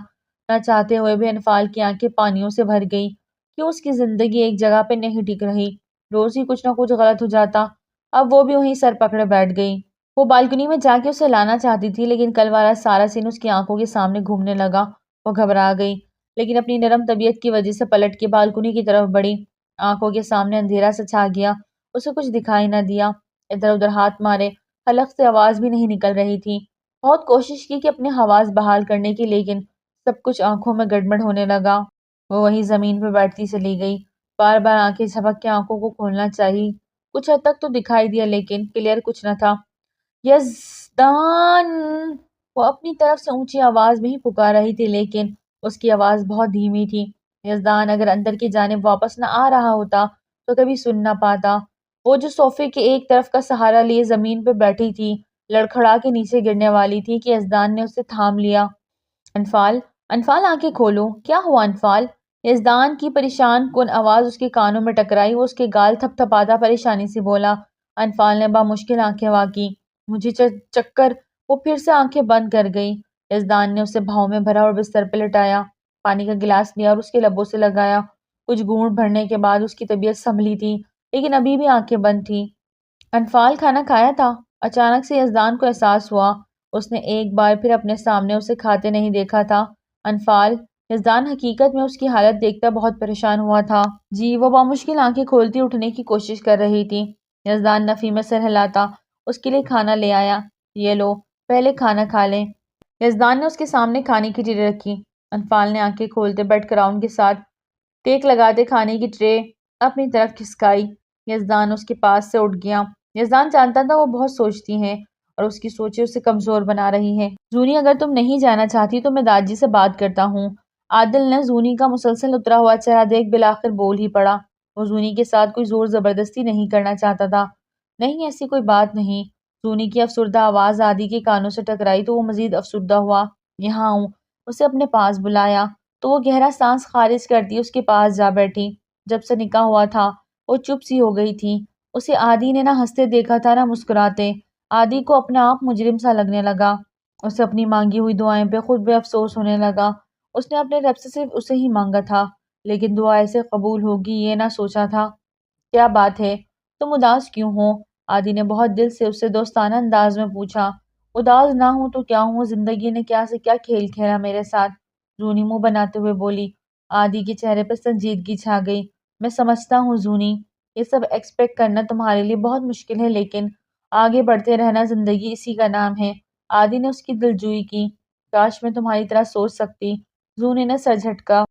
A: نہ چاہتے ہوئے بھی انفال کی آنکھیں پانیوں سے بھر گئی۔ کیوں اس کی زندگی ایک جگہ پہ نہیں ٹک رہی؟ روز ہی کچھ نہ کچھ غلط ہو جاتا۔ اب وہ بھی وہیں سر پکڑے بیٹھ گئی۔ وہ بالکنی میں جا کے اسے لانا چاہتی تھی، لیکن کل والا سارا سین اس کی آنکھوں کے سامنے گھومنے لگا۔ وہ گھبرا گئی، لیکن اپنی نرم طبیعت کی وجہ سے پلٹ کے بالکنی کی طرف بڑھی۔ آنکھوں کے سامنے اندھیرا سا چھا گیا، اسے کچھ دکھائی نہ دیا۔ ادھر ادھر ہاتھ مارے، حلق سے آواز بھی نہیں نکل رہی تھی۔ بہت کوشش کی کہ اپنے حواس بحال کرنے کی، لیکن سب کچھ آنکھوں میں گڑبڑ ہونے لگا۔ وہ وہیں زمین پہ بیٹھتی چلی گئی، بار بار آنکھیں جھپک کے آنکھوں کو کھولنا چاہی۔ کچھ حد تک تو دکھائی دیا، لیکن کلیئر کچھ نہ تھا۔ یزدان! وہ اپنی طرف سے اونچی آواز میں ہی پکار رہی تھی، لیکن اس کی آواز بہت دھیمی تھی۔ یزدان اگر اندر کی جانب واپس نہ آ رہا ہوتا تو کبھی سن نہ پاتا۔ وہ جو صوفے کے ایک طرف کا سہارا لیے زمین پہ بیٹھی تھی، لڑکھڑا کے نیچے گرنے والی تھی کہ یزدان نے اسے تھام لیا۔ انفال، انفال آنکھیں کھولو۔ کیا ہوا انفال؟ یزدان کی پریشان کن آواز اس کے کانوں میں ٹکرائی۔ وہ اس کے گال تھپ تھپاتا پریشانی سے بولا۔ انفال نے بامشکل آنکھیں وا کی۔ مجھے چکر۔ وہ پھر سے آنکھیں بند کر گئی۔ یزدان نے اسے بھاؤں میں بھرا اور بستر پہ لٹایا، پانی کا گلاس لیا اور اس کے لبوں سے لگایا۔ کچھ گھونٹ بھرنے کے بعد اس کی طبیعت سنبھلی تھی، لیکن ابھی بھی آنکھیں بند تھی۔ انفال، کھانا کھایا تھا؟ اچانک سے یزدان کو احساس ہوا اس نے ایک بار پھر اپنے سامنے اسے کھاتے نہیں دیکھا تھا۔ انفال، یزدان حقیقت میں اس کی حالت دیکھتا بہت پریشان ہوا تھا۔ جی، وہ بامشکل آنکھیں کھولتی اٹھنے کی کوشش کر رہی تھی۔ یزدان نفی میں سر ہلاتا اس کے لیے کھانا لے آیا۔ یہ لو، پہلے کھانا کھا لیں۔ یزدان نے اس کے سامنے کھانے کی ٹرے رکھی۔ انفال نے آنکھیں کھولتے بیڈ کراؤن کے ساتھ ٹیک لگاتے کھانے کی ٹرے اپنی طرف کھسکائی۔ یزدان اس کے پاس سے اٹھ گیا۔ یزدان جانتا تھا وہ بہت سوچتی ہیں اور اس کی سوچیں اسے کمزور بنا رہی ہیں۔ زونی، اگر تم نہیں جانا چاہتی تو میں دادی سے بات کرتا ہوں۔ عادل نے زونی کا مسلسل اترا ہوا چہرہ دیکھ بالآخر بول ہی پڑا۔ وہ زونی کے ساتھ کوئی زور زبردستی نہیں کرنا چاہتا تھا۔ نہیں، ایسی کوئی بات نہیں۔ زونی کی افسردہ آواز عادی کے کانوں سے ٹکرائی تو وہ مزید افسردہ ہوا۔ یہاں ہوں۔ اسے اپنے پاس بلایا تو وہ گہرا سانس خارج کرتی اس کے پاس جا بیٹھی۔ جب سے نکاح ہوا تھا وہ چپ سی ہو گئی تھی۔ اسے عادی نے نہ ہنستے دیکھا تھا نہ مسکراتے۔ عادی کو اپنا آپ مجرم سا لگنے لگا۔ اسے اپنی مانگی ہوئی دعائیں پہ خود بے افسوس ہونے لگا۔ اس نے اپنے رب سے صرف اسے ہی مانگا تھا، لیکن دعا ایسے قبول ہوگی یہ نہ سوچا تھا۔ کیا بات ہے؟ تم اداس کیوں ہو؟ عادی نے بہت دل سے اس سے دوستانہ انداز میں پوچھا۔ اداس نہ ہوں تو کیا ہوں، زندگی نے کیا سے کیا کھیل کھیلا میرے ساتھ، زونی منہ بناتے ہوئے بولی۔ عادی کے چہرے پہ سنجیدگی چھا گئی۔ میں سمجھتا ہوں زونی، یہ سب ایکسپیکٹ کرنا تمہارے لیے بہت مشکل ہے، لیکن آگے بڑھتے رہنا زندگی اسی کا نام ہے۔ عادی نے اس کی دلجوئی کی۔ کاش میں تمہاری طرح سوچ سکتی۔ زونی نے سر جھٹکا۔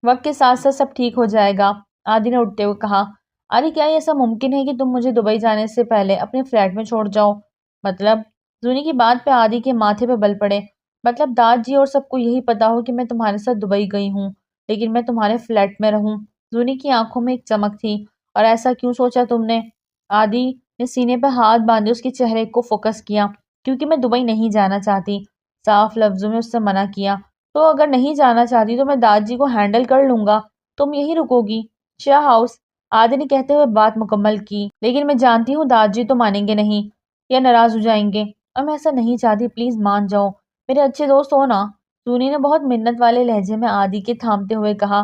A: وقت کے ساتھ ساتھ سب ٹھیک ہو جائے گا، عادی نے اٹھتے ہوئے کہا۔ عادی کیا یہ ایسا ممکن ہے کہ تم مجھے دبئی جانے سے پہلے اپنے فلیٹ میں چھوڑ جاؤ؟ مطلب؟ زونی کی بات پہ عادی کے ماتھے پہ بل پڑے۔ مطلب داد جی اور سب کو یہی پتا ہو کہ میں تمہارے ساتھ دبئی گئی ہوں لیکن میں تمہارے فلیٹ میں رہوں؟ زونی کی آنکھوں میں ایک چمک تھی۔ اور ایسا کیوں سوچا تم نے؟ عادی نے سینے پہ ہاتھ باندھے اس کے چہرے کو فوکس کیا۔ کیونکہ میں دبئی نہیں جانا چاہتی، صاف لفظوں میں اس سے منع کیا۔ تو اگر نہیں جانا چاہتی تو میں داد جی کو ہینڈل کر لوں گا، تم یہی رکو گی؟ شاہ ہاؤس، عادی نے کہتے ہوئے بات مکمل کی۔ لیکن میں جانتی ہوں داد جی تو مانیں گے نہیں یا ناراض ہو جائیں گے، اور میں ایسا نہیں چاہتی، پلیز مان جاؤ، میرے اچھے دوست ہو نا؟ سونی نے بہت منت والے لہجے میں عادی کے تھامتے ہوئے کہا۔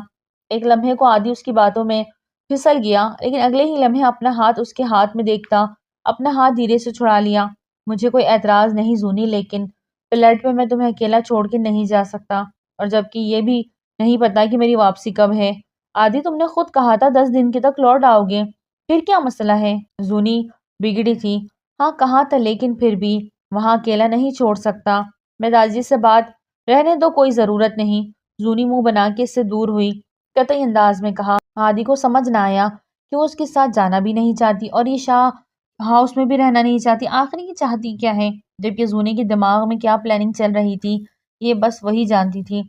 A: ایک لمحے کو عادی اس کی باتوں میں پھسل گیا، لیکن اگلے ہی لمحے اپنا ہاتھ اس کے ہاتھ میں دیکھتا اپنا ہاتھ دھیرے سے چھڑا لیا۔ مجھے کوئی اعتراض نہیں زونی، لیکن فلیٹ پہ میں تمہیں اکیلا چھوڑ کے نہیں جا سکتا، اور جبکہ یہ بھی نہیں پتا کہ میری واپسی کب ہے۔ عادی تم نے خود کہا تھا 10 دن کے تک لوٹ آؤ گے، پھر کیا مسئلہ ہے؟ زونی بگڑی تھی۔ ہاں کہا تھا، لیکن پھر بھی وہاں اکیلا نہیں چھوڑ سکتا، میں دادی سے بات رہنے دو، کوئی ضرورت نہیں۔ زونی منہ بنا کے اس سے دور ہوئی، قطعی انداز میں کہا۔ عادی کو سمجھ نہ آیا کہ وہ اس کے ساتھ جانا بھی نہیں چاہتی اور یہ شاہ ہاؤس میں بھی رہنا نہیں چاہتی، آخر یہ چاہتی کیا ہے؟ جبکہ زونی کے دماغ میں کیا پلاننگ چل رہی تھی یہ بس وہی جانتی تھی۔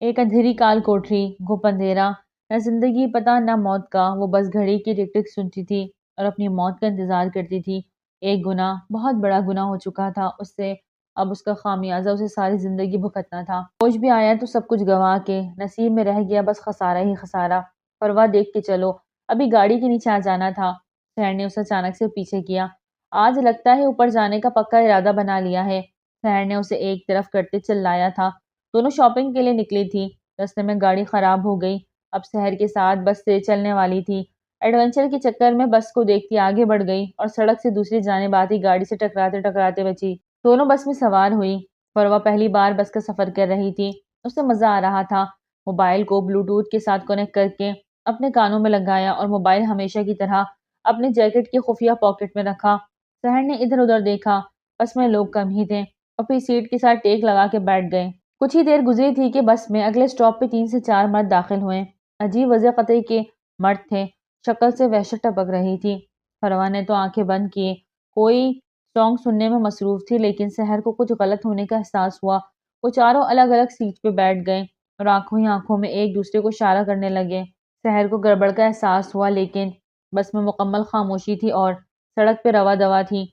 A: ایک اندھیری کال کوٹری، گھپ اندھیرا، نہ زندگی پتہ نہ موت کا، وہ بس گھڑی کی ٹک ٹک سنتی تھی اور اپنی موت کا انتظار کرتی تھی۔ ایک گناہ، بہت بڑا گناہ ہو چکا تھا اس سے، اب اس کا خامیازہ اسے ساری زندگی بھگتنا تھا۔ ہوش بھی آیا تو سب کچھ گنوا کے، نصیب میں رہ گیا بس خسارہ ہی خسارہ۔ پرواہ دیکھ کے چلو، ابھی گاڑی کے نیچے آ جانا تھا۔ سحر نے اسے اچانک سے پیچھے کیا۔ آج لگتا ہے اوپر جانے کا پکا ارادہ بنا لیا ہے، سحر نے اسے ایک طرف کرتے چلایا تھا۔ دونوں شاپنگ کے لیے نکلی تھی، راستے میں گاڑی خراب ہو گئی، اب سحر کے ساتھ بس تیز چلنے والی تھی۔ ایڈونچر کے چکر میں بس کو دیکھتی آگے بڑھ گئی اور سڑک سے دوسری جانب آتی گاڑی سے ٹکراتے ٹکراتے بچی۔ دونوں بس میں سوار ہوئی۔ فروہ پہلی بار بس کا سفر کر رہی تھی، اسے مزہ آ رہا تھا۔ موبائل کو بلوٹوتھ کے ساتھ کنیکٹ کر کے اپنے کانوں میں لگایا اور موبائل ہمیشہ کی طرح اپنے جیکٹ کی خفیہ پاکٹ میں رکھا۔ سحر نے ادھر ادھر دیکھا، بس میں لوگ کم ہی تھے، اپنی سیٹ کے ساتھ ٹیک لگا کے بیٹھ گئے۔ کچھ ہی دیر گزری تھی کہ بس میں اگلے سٹاپ پہ 3 سے 4 مرد داخل ہوئے۔ عجیب وضع قطعی کے مرد تھے، شکل سے وحشت ٹپک رہی تھی۔ فروہ نے تو آنکھیں بند کیے کوئی سانگ سننے میں مصروف تھی، لیکن سحر کو کچھ غلط ہونے کا احساس ہوا۔ وہ چاروں الگ الگ سیٹ پہ بیٹھ گئے اور آنکھوں ہی آنکھوں میں ایک دوسرے کو اشارہ کرنے لگے۔ سحر کو گڑبڑ کا احساس ہوا، لیکن بس میں مکمل خاموشی تھی اور سڑک پہ رواں دواں تھی۔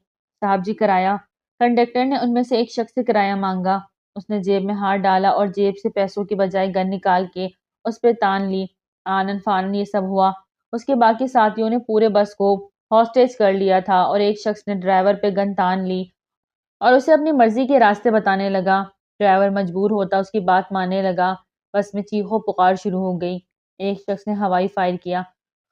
A: صاحب جی کرایہ؟ کنڈکٹر نے ان میں سے ایک شخص سے کرایہ مانگا۔ اس نے جیب میں ہاتھ ڈالا اور جیب سے پیسوں کی بجائے گن نکال کے اس پہ تان لی۔ آنن فانن یہ سب ہوا۔ اس کے باقی ساتھیوں نے پورے بس کو ہاسٹیج کر لیا تھا اور ایک شخص نے ڈرائیور پہ گن تان لی اور اسے اپنی مرضی کے راستے بتانے لگا۔ ڈرائیور مجبور ہوتا اس کی بات ماننے لگا۔ بس میں چیخو پکار شروع ہو گئی۔ ایک شخص نے ہوائی فائر کیا۔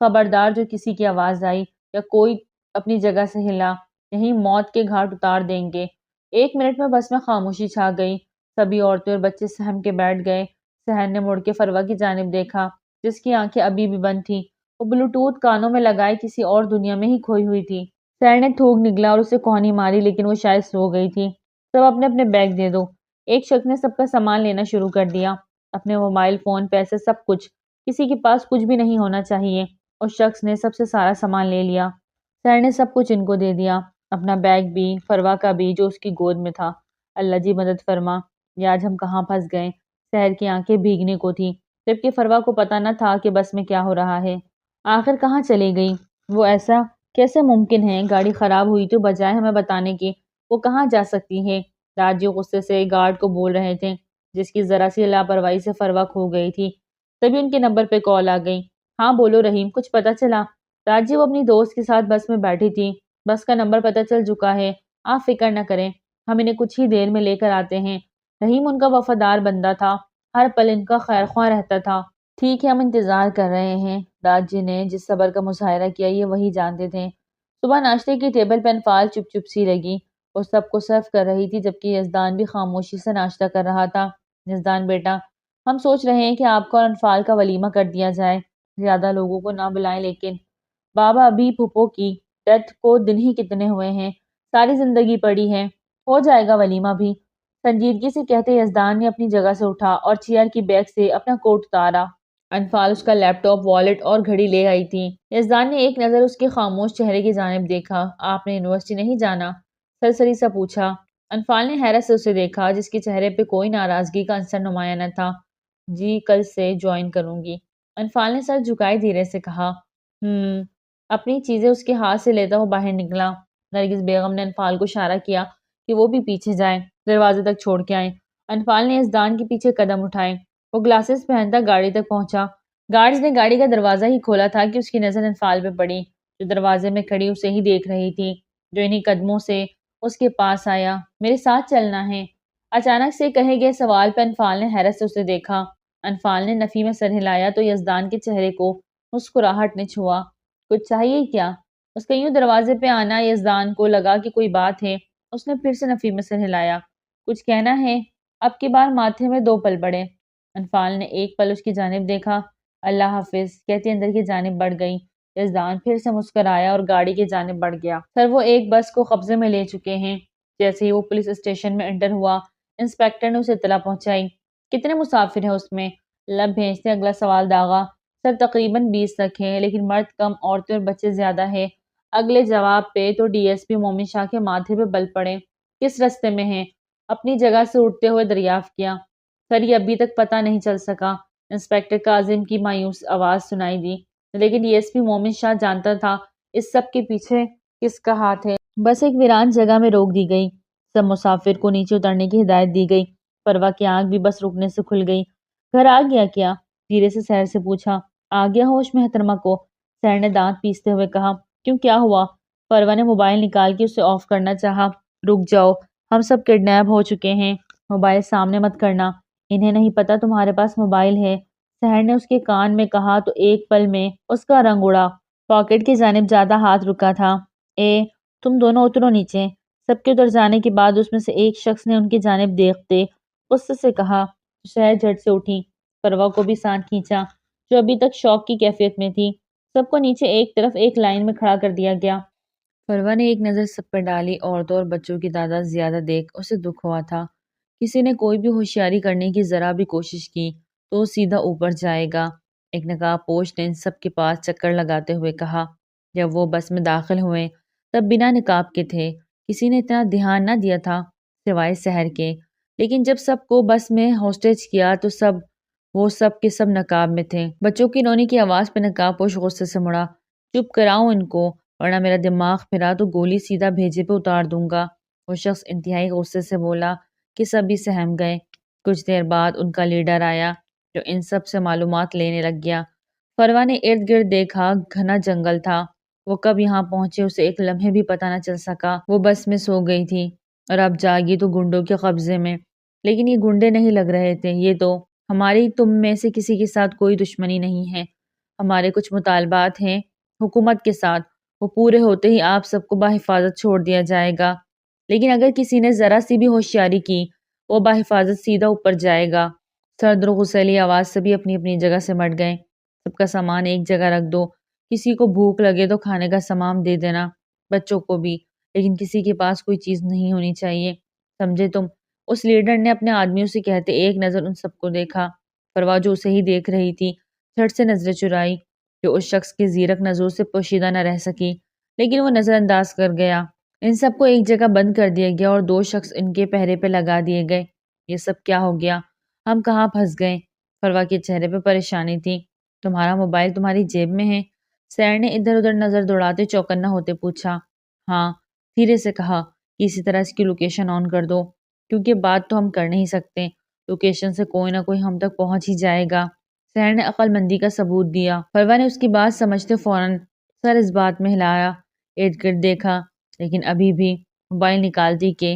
A: خبردار جو کسی کی آواز آئی یا کوئی اپنی جگہ سے ہلا، یہیں موت کے گھاٹ اتار دیں گے۔ 1 منٹ میں بس میں خاموشی چھا گئی۔ سبھی عورتیں اور بچے سہم کے بیٹھ گئے۔ سحر نے مڑ کے فروہ کی جانب دیکھا، جس کی آنکھیں ابھی بھی بند تھیں۔ وہ بلوٹوتھ کانوں میں لگائے کسی اور دنیا میں ہی کھوئی ہوئی تھی۔ سحر نے تھوک نگلا اور اسے کوہنی ماری، لیکن وہ شاید سو گئی تھی۔ سب اپنے اپنے بیگ دے دو۔ ایک شخص نے سب کا سامان لینا شروع کر دیا، اپنے موبائل فون، پیسے، سب کچھ۔ کسی کے پاس کچھ بھی نہیں ہونا چاہیے۔ اس شخص نے سب سے سارا سامان لے لیا۔ سحر نے سب کچھ ان کو دے دیا، اپنا بیگ بھی، فروہ کا بھی جو اس کی گود میں تھا۔ اللہ جی مدد فرما، یہ آج ہم کہاں پھنس گئے؟ سحر کی آنکھیں بھیگنے کو تھی، جبکہ فروہ کو پتہ نہ تھا کہ بس میں کیا ہو رہا ہے۔ آخر کہاں چلی گئی وہ؟ ایسا کیسے ممکن ہے؟ گاڑی خراب ہوئی تو بجائے ہمیں بتانے کے وہ کہاں جا سکتی ہے؟ راجیو غصے سے گارڈ کو بول رہے تھے، جس کی ذرا سی لاپرواہی سے فروہ کھو گئی تھی۔ تبھی ان کے نمبر پہ کال آ گئی۔ ہاں بولو رحیم، کچھ پتہ چلا؟ راجیو اپنی دوست کے ساتھ بس میں بیٹھی تھی، بس کا نمبر پتہ چل چکا ہے، آپ فکر نہ کریں، ہم انہیں کچھ ہی دیر میں لے کر آتے ہیں۔ رحیم ان کا وفادار بندہ تھا، ہر پل ان کا خیر خواہ رہتا تھا۔ ٹھیک ہے، ہم انتظار کر رہے ہیں۔ داد جی نے جس صبر کا مظاہرہ کیا یہ وہی جانتے تھے۔ صبح ناشتے کی ٹیبل پہ انفال چپ چپ سی لگی، وہ سب کو سرو کر رہی تھی، جبکہ یزدان بھی خاموشی سے ناشتہ کر رہا تھا۔ یزدان بیٹا، ہم سوچ رہے ہیں کہ آپ کا اور انفال کا ولیمہ کر دیا جائے، زیادہ لوگوں کو نہ بلائیں، لیکن بابا ابھی پھپھو کی ڈیتھ کو دن ہی کتنے ہوئے ہیں، ساری زندگی پڑی ہے، ہو جائے گا ولیمہ بھی۔ سنجیدگی سے کہتے یزدان نے اپنی جگہ سے اٹھا اور چیئر کی بیگ سے اپنا کوٹ اتارا۔ انفال اس کا لیپ ٹاپ، والیٹ اور گھڑی لے آئی تھی۔ یزدان نے ایک نظر اس کے خاموش چہرے کی جانب دیکھا۔ آپ نے یونیورسٹی نہیں جانا؟ سرسری سا پوچھا۔ انفال نے حیرت سے اسے دیکھا، جس کے چہرے پہ کوئی ناراضگی کا عنصر نمایاں نہ تھا۔ جی کل سے جوائن کروں گی، انفال نے سر جھکائے دھیرے سے کہا۔ اپنی چیزیں اس کے ہاتھ سے لیتا وہ باہر نکلا۔ نرگس بیگم نے انفال کو اشارہ کیا کہ وہ بھی پیچھے جائیں، دروازے تک چھوڑ کے آئیں۔ انفال نے یزدان کے پیچھے قدم اٹھائے۔ وہ گلاسز پہنتا گاڑی تک پہنچا۔ گارڈز نے گاڑی کا دروازہ ہی کھولا تھا کہ اس کی نظر انفال پہ پڑی، جو دروازے میں کھڑی اسے ہی دیکھ رہی تھی، جو انہی قدموں سے اس کے پاس آیا۔ میرے ساتھ چلنا ہے؟ اچانک سے کہے گئے سوال پہ انفال نے حیرت سے اسے دیکھا۔ انفال نے نفی میں سر ہلایا تو یزدان کے چہرے کو مسکراہٹ نے چھوا۔ کچھ چاہیے کیا؟ اس کا یوں دروازے پہ آنا یزدان کو لگا کہ کوئی بات ہے۔ اس نے پھر سے نفی میں سر ہلایا۔ کچھ کہنا ہے؟ اب کی بار ماتھے میں دو پل پڑے۔ انفال نے ایک پل اس کی جانب دیکھا۔ اللہ حافظ کہتی اندر کی جانب بڑھ گئی۔ یزدان پھر سے مسکرایا اور گاڑی کی جانب بڑھ گیا۔ سر وہ ایک بس کو قبضے میں لے چکے ہیں۔ جیسے ہی وہ پولیس اسٹیشن میں انٹر ہوا، انسپیکٹر نے اسے اطلاع پہنچائی۔ کتنے مسافر ہیں اس میں؟ لب بھیجتے اگلا سوال داغا۔ سر تقریباً 20 تک ہیں، لیکن مرد کم، عورتیں اور بچے زیادہ ہیں۔ اگلے جواب پہ تو ڈی ایس پی مومن شاہ کے ماتھے پہ بل پڑے۔ کس رستے میں ہیں؟ اپنی جگہ سے اٹھتے ہوئے دریافت کیا۔ سر یہ ابھی تک پتہ نہیں چل سکا۔ انسپیکٹر کاظم کی مایوس آواز سنائی دی۔ لیکن ڈی ایس پی مومن شاہ جانتا تھا اس سب کے پیچھے کس کا ہاتھ ہے۔ بس ایک ویران جگہ میں روک دی گئی۔ سب مسافر کو نیچے اترنے کی ہدایت دی گئی۔ پروا کی آنکھ بھی بس رکنے سے کھل گئی۔ گھر آ گیا کیا؟ دھیرے سے سحر سے پوچھا۔ آ گیا ہوش محترمہ کو، سحر نے دانت پیستے ہوئے کہا۔ کیوں کیا ہوا؟ پروا نے موبائل نکال کے اسے آف کرنا چاہا۔ رک جاؤ، ہم سب کڈنیپ ہو چکے ہیں۔ موبائل سامنے مت کرنا، انہیں نہیں پتا تمہارے پاس موبائل ہے، سحر نے اس کے کان میں کہا تو ایک پل میں اس کا رنگ اڑا۔ پاکٹ کی جانب زیادہ ہاتھ رکا تھا۔ تم دونوں اترو نیچے۔ سب کے اتر جانے کے بعد اس میں سے ایک شخص نے ان کی جانب دیکھتے غصے سے کہا۔ سحر جھٹ سے اٹھی۔ پروا کو بھی ساتھ کھینچا، جو ابھی تک شوق کی کیفیت میں تھی۔ سب کو نیچے ایک طرف ایک لائن میں کھڑا کر دیا گیا۔ پروا نے ایک نظر سب پر ڈالی۔ عورتوں اور بچوں کی تعداد زیادہ دیکھ اسے دکھ ہوا تھا۔ کسی نے کوئی بھی ہوشیاری کرنے کی ذرا بھی کوشش کی تو وہ سیدھا اوپر جائے گا۔ ایک نقاب پوش نے ان سب کے پاس چکر لگاتے ہوئے کہا۔ جب وہ بس میں داخل ہوئے تب بنا نقاب کے تھے۔ کسی نے اتنا دھیان نہ دیا تھا سوائے سحر کے، لیکن جب سب کو بس میں ہوسٹیج کیا تو وہ سب کے سب نقاب میں تھے۔ بچوں کی رونے کی آواز پہ نقاب پوش غصے سے مڑا۔ چپ کراؤ ان کو، ورنہ میرا دماغ پھرا تو گولی سیدھا بھیجے پہ اتار دوں گا۔ وہ شخص انتہائی غصے سے بولا کہ سبھی سہم گئے۔ کچھ دیر بعد ان کا لیڈر آیا، جو ان سب سے معلومات لینے لگ گیا۔ پروا نے ارد گرد دیکھا، گھنا جنگل تھا۔ وہ کب یہاں پہنچے اسے ایک لمحے بھی پتہ نہ چل سکا۔ وہ بس میں سو گئی تھی اور اب جاگی تو گنڈوں کے قبضے میں۔ لیکن یہ گنڈے نہیں لگ رہے تھے، یہ تو ہماری تم میں سے کسی کے ساتھ کوئی دشمنی نہیں ہے۔ ہمارے کچھ مطالبات ہیں حکومت کے ساتھ، وہ پورے ہوتے ہی آپ سب کو بحفاظت چھوڑ دیا جائے گا، لیکن اگر کسی نے ذرا سی بھی ہوشیاری کی وہ بحفاظت سیدھا اوپر جائے گا۔ سرد اور غصیلی آواز سے بھی اپنی اپنی جگہ سے مٹ گئے۔ سب کا سامان ایک جگہ رکھ دو، کسی کو بھوک لگے تو کھانے کا سامان دے دینا، بچوں کو بھی، لیکن کسی کے پاس کوئی چیز نہیں ہونی چاہیے، سمجھے تم؟ اس لیڈر نے اپنے آدمیوں سے کہتے ایک نظر ان سب کو دیکھا۔ پروا جو اسے ہی دیکھ رہی تھی جھٹ سے نظریں چرائی، جو اس شخص کی زیرک نظروں سے پوشیدہ نہ رہ سکی، لیکن وہ نظر انداز کر گیا۔ ان سب کو ایک جگہ بند کر دیا گیا اور دو شخص ان کے پہرے پہ لگا دیے گئے۔ یہ سب کیا ہو گیا؟ ہم کہاں پھنس گئے؟ پروا کے چہرے پہ پریشانی تھی۔ تمہارا موبائل تمہاری جیب میں ہے؟ سیر نے ادھر ادھر نظر دوڑاتے چوکنا ہوتے پوچھا۔ ہاں، دھیرے سے کہا کہ اسی طرح اس کی لوکیشن آن کر دو، کیونکہ بات تو ہم کر نہیں سکتے، لوکیشن سے کوئی نہ کوئی ہم تک پہنچ ہی جائے گا۔ سیر نے عقل مندی کا ثبوت دیا۔ پروا نے اس کی بات سمجھتے فوراً سر اس بات میں ہلایا، ارد گرد دیکھا، لیکن ابھی بھی موبائل نکالتی کہ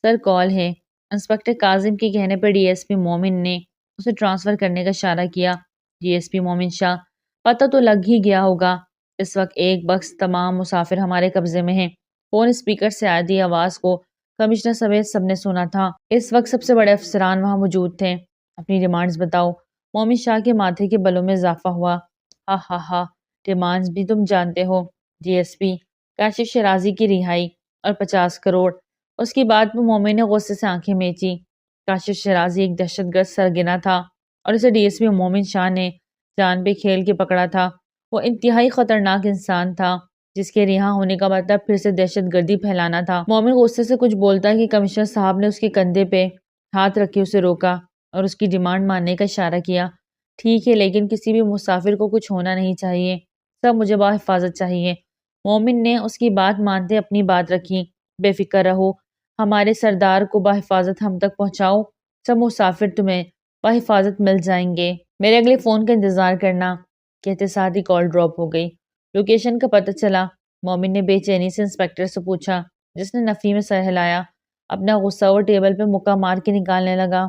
A: سر کال ہے۔ انسپیکٹر کاظم کے کہنے پر ڈی ایس پی مومن نے اسے ٹرانسفر کرنے کا اشارہ کیا۔ ڈی ایس پی مومن شاہ، پتہ تو لگ ہی گیا ہوگا، اس وقت ایک بکس تمام مسافر ہمارے قبضے میں ہیں۔ فون اسپیکر سے آتی آواز کو کمشنر سمیت سب نے سنا تھا۔ اس وقت سب سے بڑے افسران وہاں موجود تھے۔ اپنی ڈیمانڈز بتاؤ۔ مومن شاہ کے ماتھے کے بلوں میں اضافہ ہوا۔ ہا ہا ہا، ڈیمانڈز بھی تم جانتے ہو ڈی ایس پی؟ کاشف شرازی کی رہائی اور 50 کروڑ۔ اس کی بات پر مومن نے غصے سے آنکھیں میچی۔ کاشف شرازی ایک دہشت گرد سرگنا تھا اور اسے ڈی ایس پی مومن شاہ نے جان پہ کھیل کے پکڑا تھا۔ وہ انتہائی خطرناک انسان تھا جس کے رہا ہونے کا مطلب پھر سے دہشت گردی پھیلانا تھا۔ مومن غصے سے کچھ بولتا کہ کمشنر صاحب نے اس کے کندھے پہ ہاتھ رکھ کے اسے روکا اور اس کی ڈیمانڈ ماننے کا اشارہ کیا۔ ٹھیک ہے، لیکن کسی بھی مسافر کو کچھ ہونا نہیں چاہیے، سب مجھے بحفاظت چاہیے۔ مومن نے اس کی بات مانتے اپنی بات رکھی۔ بے فکر رہو، ہمارے سردار کو بحفاظت ہم تک پہنچاؤ، سب مسافر تمہیں بحفاظت مل جائیں گے۔ میرے اگلے فون کا انتظار کرنا، کہتے ساتھ ہی کال ڈراپ ہو گئی۔ لوکیشن کا پتہ چلا؟ مومن نے بے چینی سے انسپیکٹر سے پوچھا، جس نے نفی میں سر ہلایا۔ اپنا غصہ وہ ٹیبل پہ مکہ مار کے نکالنے لگا۔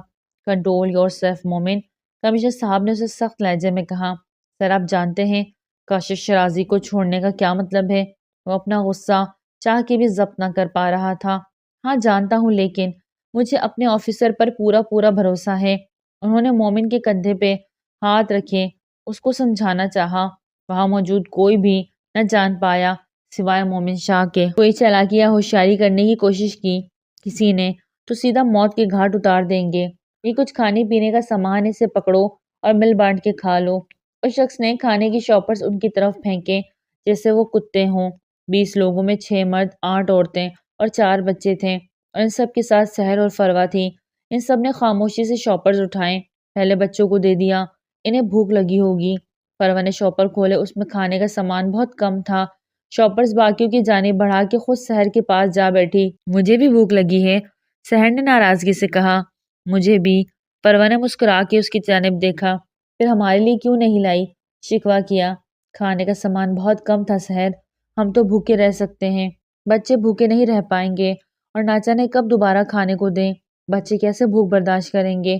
A: کنٹرول یور سیلف مومن، کمشنر صاحب نے اسے سخت لہجے میں کہا۔ سر، آپ جانتے ہیں کاشف شرازی کو چھوڑنے کا کیا مطلب ہے؟ وہ اپنا غصہ چاہ کے بھی ضبط نہ کر پا رہا تھا۔ ہاں جانتا ہوں، لیکن مجھے اپنے آفیسر پر پورا بھروسہ ہے۔ انہوں نے مومن کے کندھے پہ ہاتھ رکھے، اس کو سمجھانا چاہا۔ وہاں موجود کوئی بھی نہ جان پایا سوائے مومن شاہ کے۔ کوئی چالاکی یا ہوشیاری کرنے کی کوشش کی کسی نے تو سیدھا موت کے گھاٹ اتار دیں گے۔ یہ کچھ کھانے پینے کا سامان، اسے پکڑو اور مل بانٹ کے کھا لو۔ اس شخص نے کھانے کی شاپرز ان کی طرف پھینکے جیسے وہ کتے ہوں۔ 20 لوگوں میں 6 مرد، 8 عورتیں اور 4 بچے تھے، اور ان سب کے ساتھ سحر اور فروا تھی۔ ان سب نے خاموشی سے شاپرز اٹھائے، پہلے بچوں کو دے دیا، انہیں بھوک لگی ہوگی۔ فروا نے شاپر کھولے، اس میں کھانے کا سامان بہت کم تھا۔ شاپرز باقیوں کی جانب بڑھا کے خود سحر کے پاس جا بیٹھی۔ مجھے بھی بھوک لگی ہے، سحر نے ناراضگی سے کہا۔ مجھے بھی، فروا نے مسکرا کے اس کی جانب دیکھا۔ پھر ہمارے لیے کیوں نہیں لائی؟ شکوہ کیا۔ کھانے کا سامان بہت کم تھا سحر، ہم تو بھوکے رہ سکتے ہیں، بچے بھوکے نہیں رہ پائیں گے، اور نہ جانے کب دوبارہ کھانے کو دیں، بچے کیسے بھوک برداشت کریں گے؟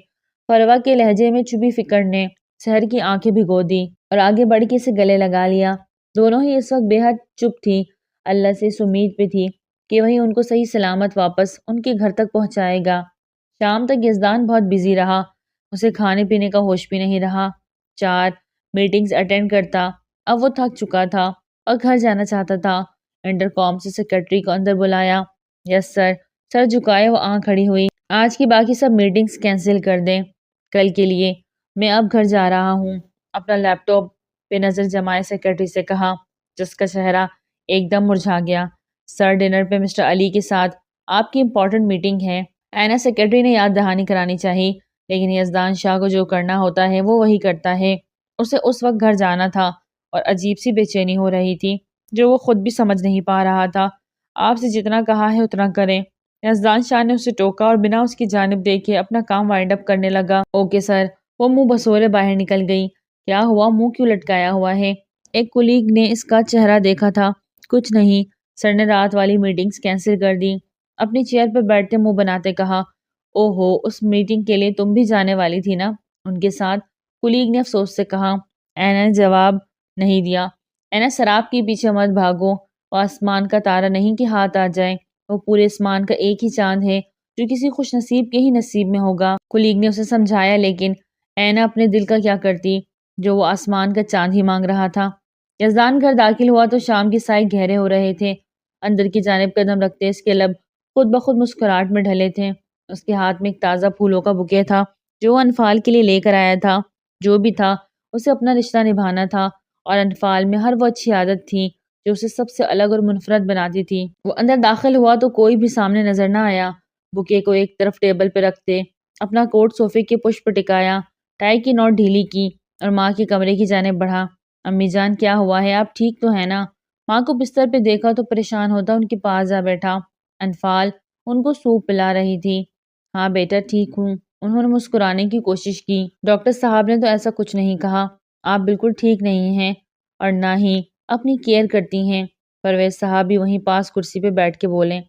A: فروا کے لہجے میں چھپی فکر نے سحر کی آنکھیں بھگو دی اور آگے بڑھ کے اسے گلے لگا لیا۔ دونوں ہی اس وقت بے حد چپ تھی، اللہ سے اس امید پہ تھی کہ وہی ان کو صحیح سلامت واپس ان کے گھر تک پہنچائے گا۔ شام تک یزدان بہت بزی رہا، اسے کھانے پینے کا ہوش بھی نہیں رہا۔ 4 میٹنگز اٹینڈ کرتا، اب وہ تھک چکا تھا اور گھر جانا چاہتا تھا۔ انٹرکام سے سیکرٹری کو اندر بلایا۔ یس سر، سر جھکائے وہ آنکھ کھڑی ہوئی۔ آج کی باقی سب میٹنگز کینسل کر دیں کل کے لیے، میں اب گھر جا رہا ہوں۔ اپنا لیپ ٹاپ پہ نظر جمائے سیکرٹری سے کہا، جس کا چہرہ ایک دم مرجھا گیا۔ سر، ڈنر پہ مسٹر علی کے ساتھ آپ کی امپورٹنٹ میٹنگ ہے۔ اینا سیکرٹری نے یاد دہانی کرانی چاہی، لیکن یزدان شاہ کو جو کرنا ہوتا ہے وہ وہی کرتا ہے۔ اسے اس وقت گھر جانا تھا اور عجیب سی بے چینی ہو رہی تھی جو وہ خود بھی سمجھ نہیں پا رہا تھا۔ آپ سے جتنا کہا ہے اتنا کریں۔ یزدان شاہ نے اسے ٹوکا اور بنا اس کی جانب دیکھے اپنا کام وائنڈ اپ کرنے لگا۔ اوکے سر، وہ منہ بسولے باہر نکل گئی۔ کیا ہوا، منہ کیوں لٹکایا ہوا ہے؟ ایک کولیگ نے اس کا چہرہ دیکھا تھا۔ کچھ نہیں، سر نے رات والی میٹنگز کینسل کر دی، اپنی چیئر پر بیٹھتے منہ بناتے کہا۔ اوہو، اس میٹنگ کے لیے تم بھی جانے والی تھی نا ان کے ساتھ؟ کولیگ نے افسوس سے کہا۔ اینا نے جواب نہیں دیا۔ اینا، شراب کے پیچھے مت بھاگو، وہ آسمان کا تارا نہیں کہ ہاتھ آ جائے، وہ پورے آسمان کا ایک ہی چاند ہے جو کسی خوش نصیب کے ہی نصیب میں ہوگا۔ کولیگ نے اسے سمجھایا، لیکن اینا اپنے دل کا کیا کرتی جو وہ آسمان کا چاند ہی مانگ رہا تھا۔ یزدان گھر داخل ہوا تو شام کے سائے گہرے ہو رہے تھے۔ اندر کی جانب قدم رکھتے اس کے لب خود بخود مسکراہٹ میں ڈھلے تھے۔ اس کے ہاتھ میں ایک تازہ پھولوں کا بکے تھا جو وہ انفال کے لیے لے کر آیا تھا۔ جو بھی تھا، اسے اپنا رشتہ نبھانا تھا، اور انفال میں ہر وہ اچھی عادت تھی جو اسے سب سے الگ اور منفرد بناتی تھی۔ وہ اندر داخل ہوا تو کوئی بھی سامنے نظر نہ آیا۔ بکے کو ایک طرف ٹیبل پہ رکھتے اپنا کوٹ صوفے کے پشت پر ٹکایا، ٹائی کی نوٹ ڈھیلی کی اور ماں کے کمرے کی جانب بڑھا۔ امی جان، کیا ہوا ہے؟ آپ ٹھیک تو ہے نا؟ ماں کو بستر پہ دیکھا تو پریشان ہوتا ان کے پاس جا بیٹھا۔ انفال ان کو سوپ پلا رہی تھی۔ ہاں بیٹا، ٹھیک ہوں، انہوں نے مسکرانے کی کوشش کی۔ ڈاکٹر صاحب نے تو ایسا کچھ نہیں کہا، آپ بالکل ٹھیک نہیں ہیں اور نہ ہی اپنی کیئر کرتی ہیں۔ پرویز صاحب بھی وہیں پاس کرسی پہ بیٹھ کے بولے۔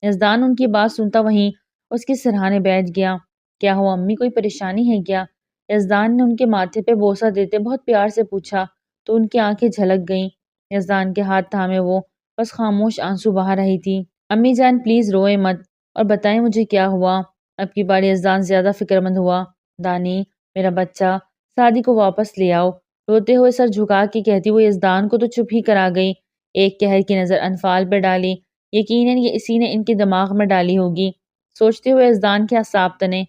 A: یزدان ان کی بات سنتا وہیں اس کے سرہانے بیٹھ گیا۔ کیا ہوا امی، کوئی پریشانی ہے کیا؟ یزدان نے ان کے ماتھے پہ بوسہ دیتے بہت پیار سے پوچھا تو ان کی آنکھیں جھلک گئیں۔ یزدان کے ہاتھ تھامے وہ بس خاموش آنسو بہا رہی تھی۔ امی جان پلیز روئے مت اور بتائیں مجھے کیا ہوا۔ اب کی بار یزدان زیادہ فکر مند ہوا۔ دانی، میرا بچہ، سعدی کو واپس لے آؤ، روتے ہوئے سر جھکا کے کہتی وہ یزدان کو تو چپ ہی کرا گئی ایک قہر کی نظر انفال پہ ڈالی۔ یقیناً یہ اسی نے ان کے دماغ میں ڈالی ہوگی۔ سوچتے ہوئے یزدان کے اعصاب تنے۔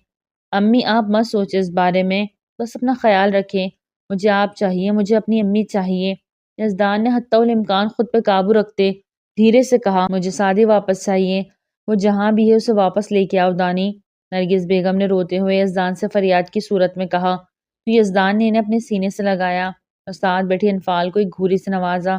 A: امی آپ مت سوچیں اس بارے میں، بس اپنا خیال رکھیں۔ مجھے آپ چاہیے، مجھے اپنی امی چاہیے۔ یزدان نے حتی الامکان خود پہ قابو رکھتے دھیرے سے کہا، مجھے سعدی واپس چاہیے، وہ جہاں بھی ہے اسے واپس لے کے آؤ دانی۔ نرگس بیگم نے روتے ہوئے یزدان سے فریاد کی صورت میں کہا تو یزدان نے انہیں اپنے سینے سے لگایا اور ساتھ بیٹھی انفال کو ایک گھوری سے نوازا۔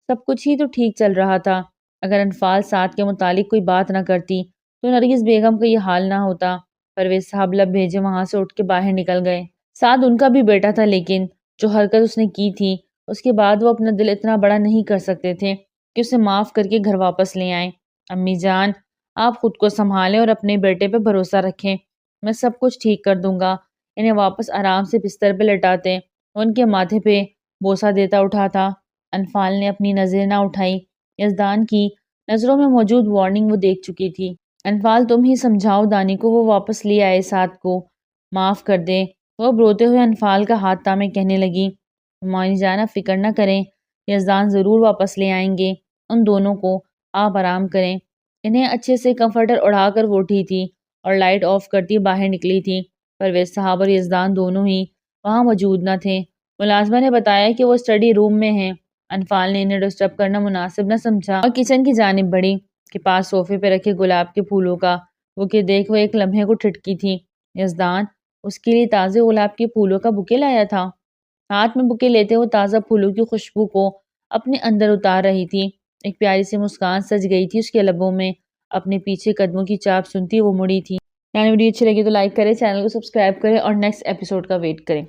A: سب کچھ ہی تو ٹھیک چل رہا تھا۔ اگر انفال سعد کے متعلق کوئی بات نہ کرتی تو نرگس بیگم کا یہ حال نہ ہوتا۔ پرویز صاحب لب بھیجے وہاں سے اٹھ کے باہر نکل گئے۔ سعد ان کا بھی بیٹا تھا، لیکن جو حرکت اس نے کی تھی اس کے بعد وہ اپنا دل اتنا بڑا نہیں کر سکتے تھے کہ اسے معاف کر کے گھر واپس لے آئیں۔ امی جان، آپ خود کو سنبھالیں اور اپنے بیٹے پہ بھروسہ رکھیں، میں سب کچھ ٹھیک کر دوں گا۔ انہیں واپس آرام سے بستر پہ لٹاتے ان کے ماتھے پہ بوسہ دیتا اٹھا تھا۔ انفال نے اپنی نظریں نہ اٹھائی۔ یزدان کی نظروں میں موجود وارننگ وہ دیکھ چکی تھی۔ انفال تم ہی سمجھاؤ دانی کو، وہ واپس لے آئے سعد کو، معاف کر دے۔ وہ روتے ہوئے انفال کا ہاتھ تامے کہنے لگی، مانی جانا فکر نہ کریں، یزدان ضرور واپس لے آئیں گے ان دونوں کو، آپ آرام کریں۔ انہیں اچھے سے کمفرٹر اڑا کر وہ اٹھی تھی اور لائٹ آف کرتی باہر نکلی تھی۔ پرویز صاحب اور یزدان دونوں ہی وہاں موجود نہ تھے۔ ملازمہ نے بتایا کہ وہ اسٹڈی روم میں ہیں۔ انفال نے انہیں ڈسٹرب کرنا مناسب نہ سمجھا اور کچن کی جانب بڑھی کہ پاس صوفے پہ رکھے گلاب کے پھولوں کا بوکے دیکھ وہ ایک لمحے کو ٹھٹکی تھی۔ یزدان اس کے لیے تازے گلاب کے پھولوں کا بوکے لایا تھا؟ ہاتھ میں بوکے لیتے وہ تازہ پھولوں کی خوشبو کو اپنے اندر اتار رہی تھی۔ ایک پیاری سی مسکان سج گئی تھی اس کے لبوں میں۔ اپنے پیچھے قدموں کی چاپ سنتی وہ مڑی تھی۔ ویڈیو اچھی لگی تو لائک کریں، چینل کو سبسکرائب کریں اور نیکسٹ ایپیسوڈ کا ویٹ کریں۔